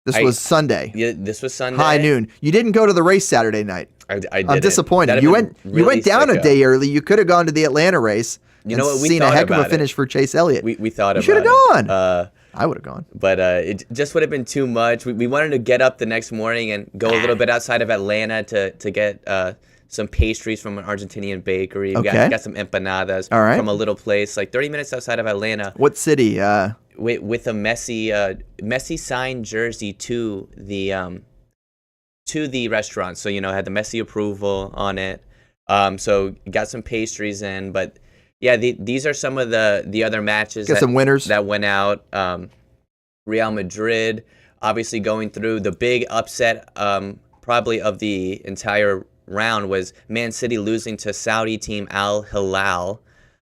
This was Sunday. Yeah, this was Sunday. High noon. You didn't go to the race Saturday night. I didn't. I'm disappointed. That'd You been went really down a sicko. day early. You could have gone to the Atlanta race. You know what? We seen a thought heck of about a finish for Chase Elliott. We thought about it. You should have gone. I would have gone. But it just would have been too much. We wanted to get up the next morning and go a little bit outside of Atlanta to get some pastries from an Argentinian bakery. We got some empanadas from a little place like 30 minutes outside of Atlanta. What city? With a Messi signed jersey to the restaurant. So had the Messi approval on it. So got some pastries in, but yeah, these are some of the other matches. Some winners that went out. Real Madrid obviously going through. The big upset probably of the entire round was Man City losing to Saudi team Al Hilal.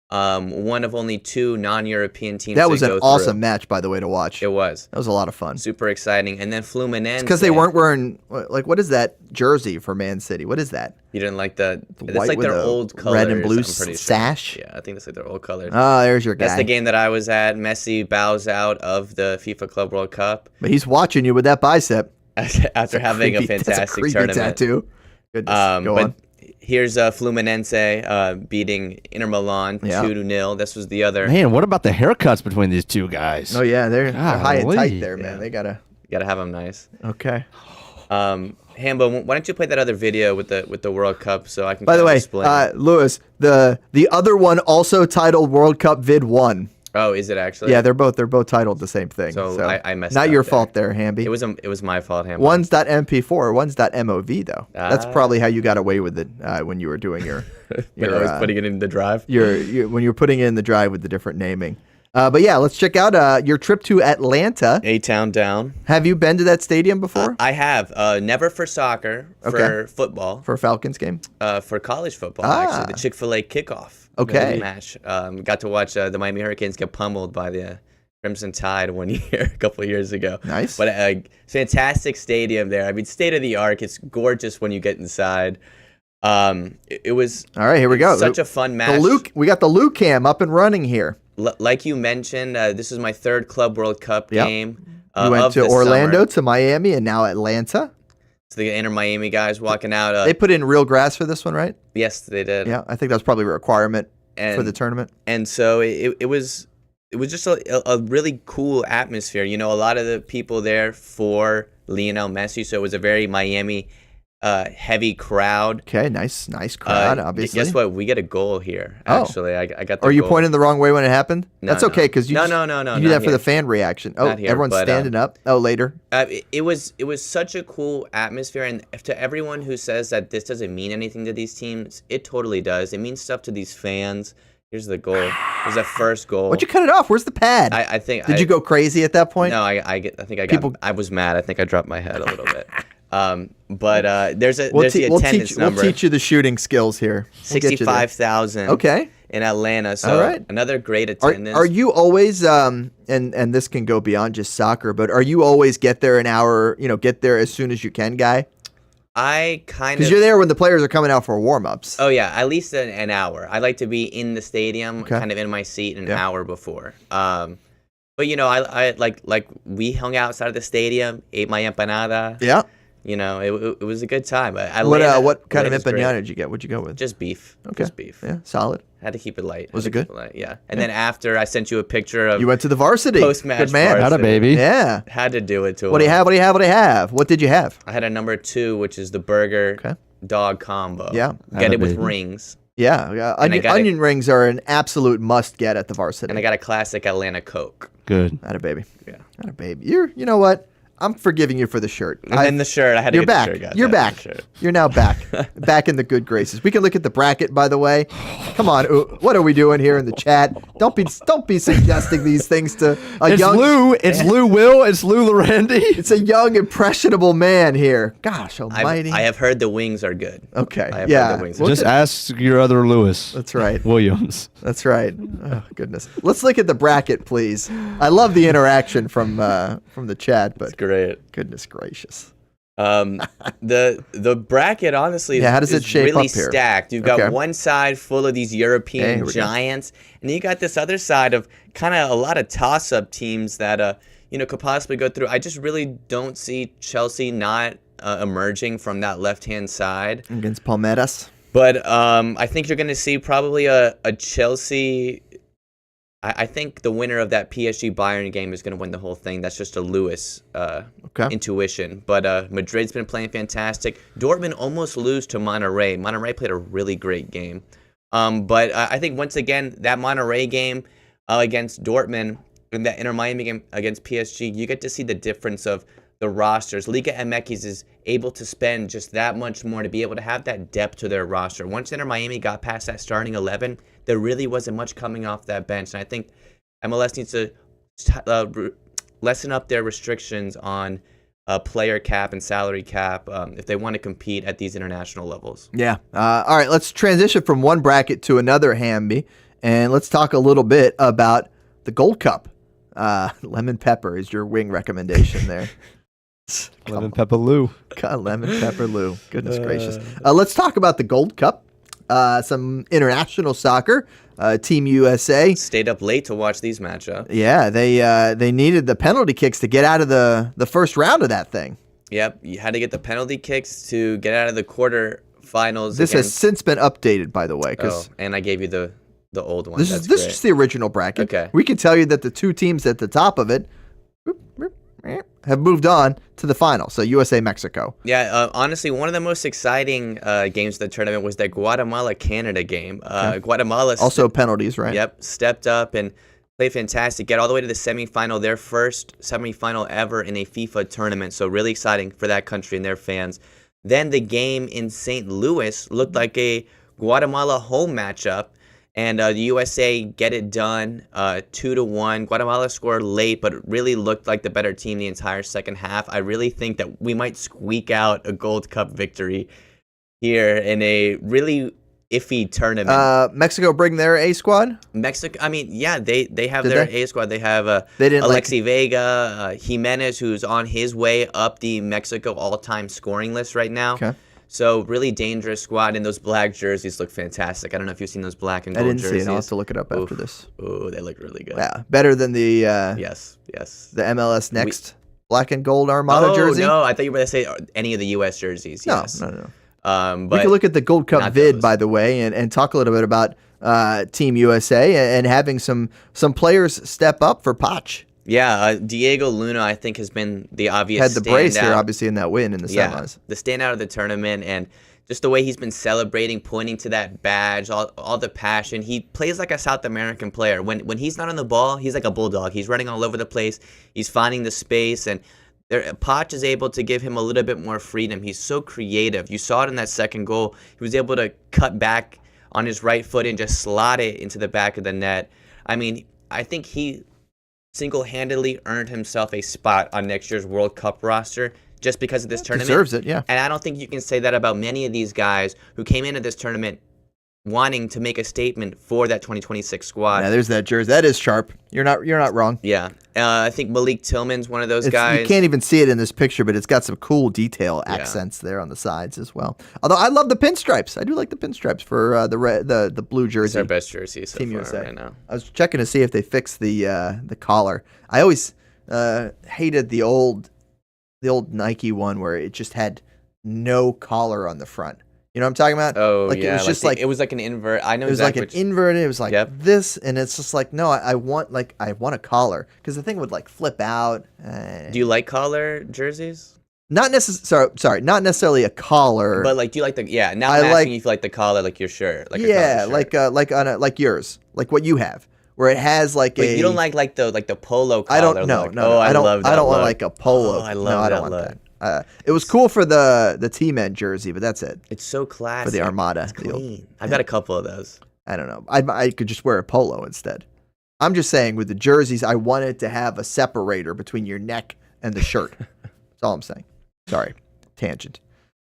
One of only two non-European teams. That was an awesome through. match, by the way, to watch. It was. That was a lot of fun. Super exciting. And then Fluminense. Because they weren't wearing, what is that jersey for Man City? What is that? You didn't like the white that's like with their the old colors. red and blue sash? Sure. Yeah, I think that's like their old colors. Oh, there's your guy. That's the game that I was at. Messi bows out of the FIFA Club World Cup. But he's watching you with that bicep. After having a fantastic tournament. Tattoo. Goodness. Go on. Here's Fluminense beating Inter Milan 2-0. This was the other. Man, what about the haircuts between these two guys? Oh yeah, they're high and tight there, man. Yeah. They gotta have them nice. Okay. Hambo, why don't you play that other video with the World Cup so I can? By the way, explain. Lewis, the other one also titled World Cup Vid 1. Oh, is it actually? Yeah, they're both titled the same thing. So I messed not up your there. fault there, Hamby. It was my fault, Hambo. One's .mp4, one's .mov though. That's probably how you got away with it when you were doing your. When I was putting it in the drive. When you were putting it in the drive with the different naming. But yeah, let's check out your trip to Atlanta. A-Town down. Have you been to that stadium before? I have. Never for soccer. For football. For a Falcons game. For college football, actually, the Chick-fil-A kickoff. Okay. Match. Got to watch the Miami Hurricanes get pummeled by the Crimson Tide one year, a couple of years ago. Nice. But fantastic stadium there. I mean, state of the art. It's gorgeous when you get inside. It was. All right, here we go. Such a fun match. We got the Lou Cam up and running here. Like you mentioned, this is my third Club World Cup game. You went to Orlando, to Miami, and now Atlanta. So the Inter Miami guys walking out. They put in real grass for this one, right? Yes, they did. Yeah, I think that was probably a requirement for the tournament. And so it was just a really cool atmosphere. A lot of the people there for Lionel Messi, so it was a very Miami heavy crowd. Okay, nice crowd, obviously. Guess what? We get a goal here, actually. I got the Are you goal. pointing the wrong way when it happened? No, That's okay, because you No, you do that for the fan reaction. Oh, Not here, everyone's but, standing up. Oh, later. It was such a cool atmosphere, and to everyone who says that this doesn't mean anything to these teams, it totally does. It means stuff to these fans. Here's the goal. It was the first goal. Why'd you cut it off? Where's the pad? I think. Did you go crazy at that point? No, I was mad. I think I dropped my head a little bit. But there's the attendance number. We'll teach you the shooting skills here. 65,000. Okay. In Atlanta, so another great attendance. Are you always and this can go beyond just soccer, but are you always get there an hour, get there as soon as you can, guy? I kind of, because you're there when the players are coming out for warm-ups. Oh yeah, at least an hour. I like to be in the stadium, kind of in my seat an hour before. But I like we hung out outside of the stadium, ate my empanada. Yeah. It was a good time. What kind of empanada did you get? What'd you go with? Just beef. Okay. Just beef. Yeah, solid. Had to keep it light. Was it good? Yeah. And then after, I sent you a picture of. You went to the varsity. Post-match. Good man. Had a baby. Yeah. Had to do it to him. What do you have? What did you have? I had a number 2, which is the burger dog combo. Yeah. Get it with rings. Yeah. Onion rings are an absolute must get at the varsity. And I got a classic Atlanta Coke. Good. Had a baby. Yeah. Had a baby. You know what? I'm forgiving you for the shirt. And then the shirt. I had to get the shirt. Guys. You're back. You're now back. Back in the good graces. We can look at the bracket, by the way. Come on. What are we doing here in the chat? Don't be suggesting these things to It's Lou. It's Lou Will. It's Lou Llerandi. It's a young, impressionable man here. Gosh almighty. I have heard the wings are good. Okay. I have heard the wings are Just good. ask your other Lewis. That's right. Williams. That's right. Oh, goodness. Let's look at the bracket, please. I love the interaction from the chat, but it's great. Goodness gracious. The bracket honestly how does it is shape really up here? stacked. You've got one side full of these European giants, and you got this other side of kind of a lot of toss-up teams that could possibly go through. I just really don't see Chelsea not emerging from that left-hand side against Palmeiras. But I think you're going to see probably a Chelsea. I think the winner of that PSG Bayern game is going to win the whole thing. That's just a Lewis intuition. But Madrid's been playing fantastic. Dortmund almost lose to Monterrey. Monterrey played a really great game. But I think once again, that Monterrey game against Dortmund and that Inter Miami game against PSG, you get to see the difference of the rosters. Liga MX is able to spend just that much more to be able to have that depth to their roster. Once Inter Miami got past that starting 11, there really wasn't much coming off that bench. And I think MLS needs to lessen up their restrictions on player cap and salary cap if they want to compete at these international levels. Yeah. All right, let's transition from one bracket to another, Hamby, and let's talk a little bit about the Gold Cup. Lemon pepper is your wing recommendation there. Lemon pepper Lou. God, lemon pepper Lou. Goodness gracious. Let's talk about the Gold Cup. Some international soccer. Team USA stayed up late to watch these matchups. Yeah, they needed the penalty kicks to get out of the first round of that thing. Yep, you had to get the penalty kicks to get out of the quarterfinals. This has since been updated, by the way. And I gave you the old one. This is just the original bracket. Okay. We can tell you that the two teams at the top of it have moved on to the final. So USA, Mexico. Yeah, honestly, one of the most exciting games of the tournament was that Guatemala-Canada game. Guatemala also penalties, right? Yep, stepped up and played fantastic. Get all the way to the semifinal, their first semifinal ever in a FIFA tournament. So really exciting for that country and their fans. Then the game in St. Louis looked like a Guatemala home matchup. And the USA get it done 2-1. Guatemala scored late, but really looked like the better team the entire second half. I really think that we might squeak out a Gold Cup victory here in a really iffy tournament. Mexico bring their A squad? Mexico, I mean, yeah, they have their A squad. They have Alexi Vega, Jimenez, who's on his way up the Mexico all-time scoring list right now. Okay. So really dangerous squad, and those black jerseys look fantastic. I don't know if you've seen those black and gold jerseys. I didn't see it. I'll have to look it up after this. Ooh, they look really good. Yeah, better than the yes, the MLS Next black and gold Armada jersey. No, I thought you were going to say any of the US jerseys. Yes. No. But we can look at the Gold Cup vid, by the way, and talk a little bit about Team USA and having some players step up for Poch. Yeah, Diego Luna, I think, has been the obvious had the brace standout. here, obviously, in that win in the semis. The standout of the tournament, and just the way he's been celebrating, pointing to that badge, all the passion. He plays like a South American player. When he's not on the ball, he's like a bulldog. He's running all over the place. He's finding the space, and Poch is able to give him a little bit more freedom. He's so creative. You saw it in that second goal. He was able to cut back on his right foot and just slot it into the back of the net. I mean, I think he single-handedly earned himself a spot on next year's World Cup roster just because of this tournament. Deserves it, yeah. And I don't think you can say that about many of these guys who came into this tournament wanting to make a statement for that 2026 squad. Yeah, there's that jersey. That is sharp. You're not wrong. Yeah. I think Malik Tillman's one of those guys. You can't even see it in this picture, but it's got some cool detail accents there on the sides as well. Although I love the pinstripes. I do like the pinstripes for the blue jersey. It's their best jersey so Team far USA. right now. I was checking to see if they fixed the collar. I always hated the old Nike one where it just had no collar on the front. You know what I'm talking about? Oh, like, yeah. It was just like it was like an invert. I know it was exactly like an invert. It was like this, and it's just like, no, I want a collar because the thing would like flip out. Do you like collar jerseys? Not sorry, not necessarily a collar. But like, do you like the Now I'm asking you if you like the collar, like your shirt, like like yours, like what you have, where it has like you don't like the polo collar. I don't know. No, I don't want like a polo. Oh, I love I don't want that. It was cool for the T-Men jersey, but that's it. It's so classy. For the Armada. It's clean. I've got a couple of those. I don't know. I could just wear a polo instead. I'm just saying with the jerseys, I wanted to have a separator between your neck and the shirt. That's all I'm saying. Sorry. Tangent.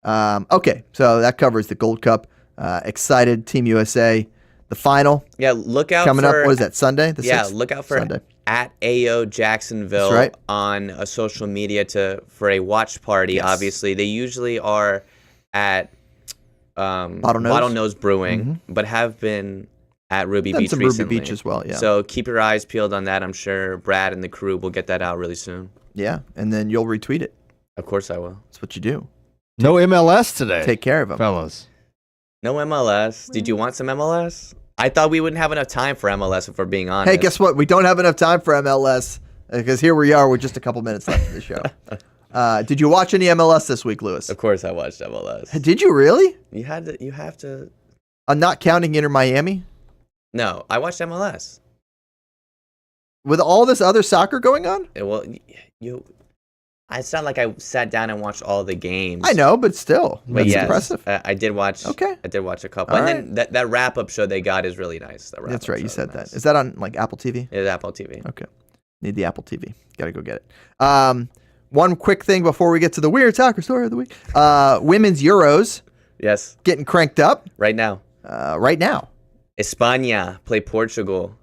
Okay, so that covers the Gold Cup. Excited, Team USA. The final. Yeah, look out coming up. What is that, Sunday? The 6th? Look out for Sunday. At AO Jacksonville on social media for a watch party. Yes. Obviously, they usually are at Bottlenose Brewing, but have been at Ruby Beach recently. Ruby Beach as well. Yeah. So keep your eyes peeled on that. I'm sure Brad and the crew will get that out really soon. Yeah, and then you'll retweet it. Of course, I will. That's what you do. No MLS today. Take care of them, fellas. No MLS. Did you want some MLS? I thought we wouldn't have enough time for MLS if we're being honest. Hey, guess what? We don't have enough time for MLS because here we are with just a couple minutes left of the show. Did you watch any MLS this week, Lewis? Of course I watched MLS. Did you really? You have to. I'm not counting Inter Miami? No, I watched MLS. With all this other soccer going on? Well, it's not like I sat down and watched all the games. I know, but still, that's impressive. I did watch. Okay, I did watch a couple, and then that wrap-up show they got is really nice. That's right, you said that. Is that on like Apple TV? It is Apple TV. Okay, need the Apple TV. Got to go get it. One quick thing before we get to the weird soccer story of the week. Women's Euros. Yes. Getting cranked up right now. España play Portugal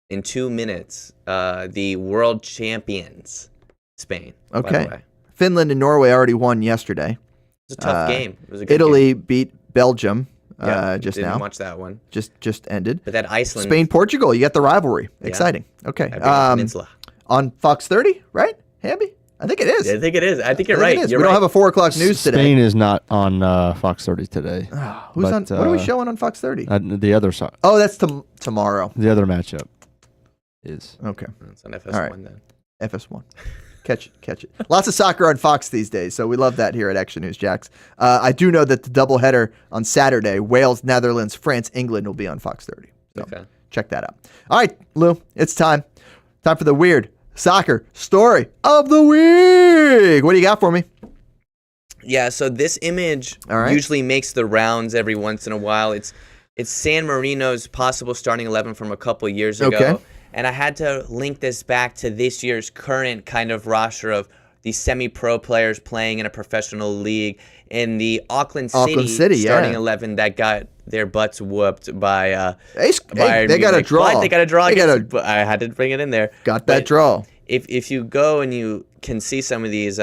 in 2 minutes. The world champions. Spain. Okay. Finland and Norway already won yesterday. It was a tough game. It was a good Italy game. beat Belgium just now. Didn't watch that one. Just ended. But that Iceland. Spain, Portugal. You got the rivalry. Yeah. Exciting. Okay. On Fox 30, right? Hamby? I think it is. I think it is. I think you're right. We don't have a 4 o'clock news today. Spain is not on Fox 30 today. Who's on? What are we showing on Fox 30? The other side. Oh, that's tomorrow. The other matchup is. Okay. It's on FS1 then. FS1. Catch it. Lots of soccer on Fox these days, so we love that here at Action News Jacks. I do know that the doubleheader on Saturday, Wales, Netherlands, France, England, will be on Fox 30. So check that out. All right, Lou, it's time. Time for the weird soccer story of the week. What do you got for me? Yeah, so this image usually makes the rounds every once in a while. It's San Marino's possible starting 11 from a couple years ago. Okay. And I had to link this back to this year's current kind of roster of these semi-pro players playing in a professional league in the Auckland City starting 11 that got their butts whooped by they got a draw. They got a draw. I had to bring it in there. Got that draw. If you go and you can see some of these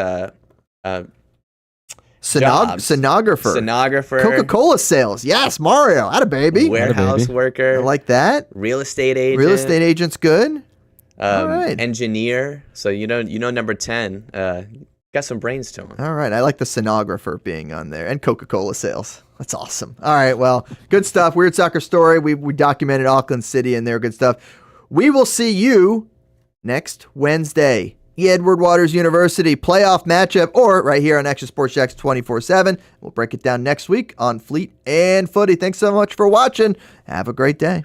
Stenographer. Coca-Cola sales. Yes, Mario. Atta baby. Warehouse worker. I like that. Real estate agent. Real estate agent's good. All right. Engineer. So you know number 10. Got some brains to him. All right. I like the stenographer being on there. And Coca-Cola sales. That's awesome. All right. Well, good stuff. Weird soccer story. We documented Auckland City and their good stuff. We will see you next Wednesday. Edward Waters University playoff matchup, or right here on Action Sports Jacks 24/7. We'll break it down next week on Fleet and Footy. Thanks so much for watching. Have a great day.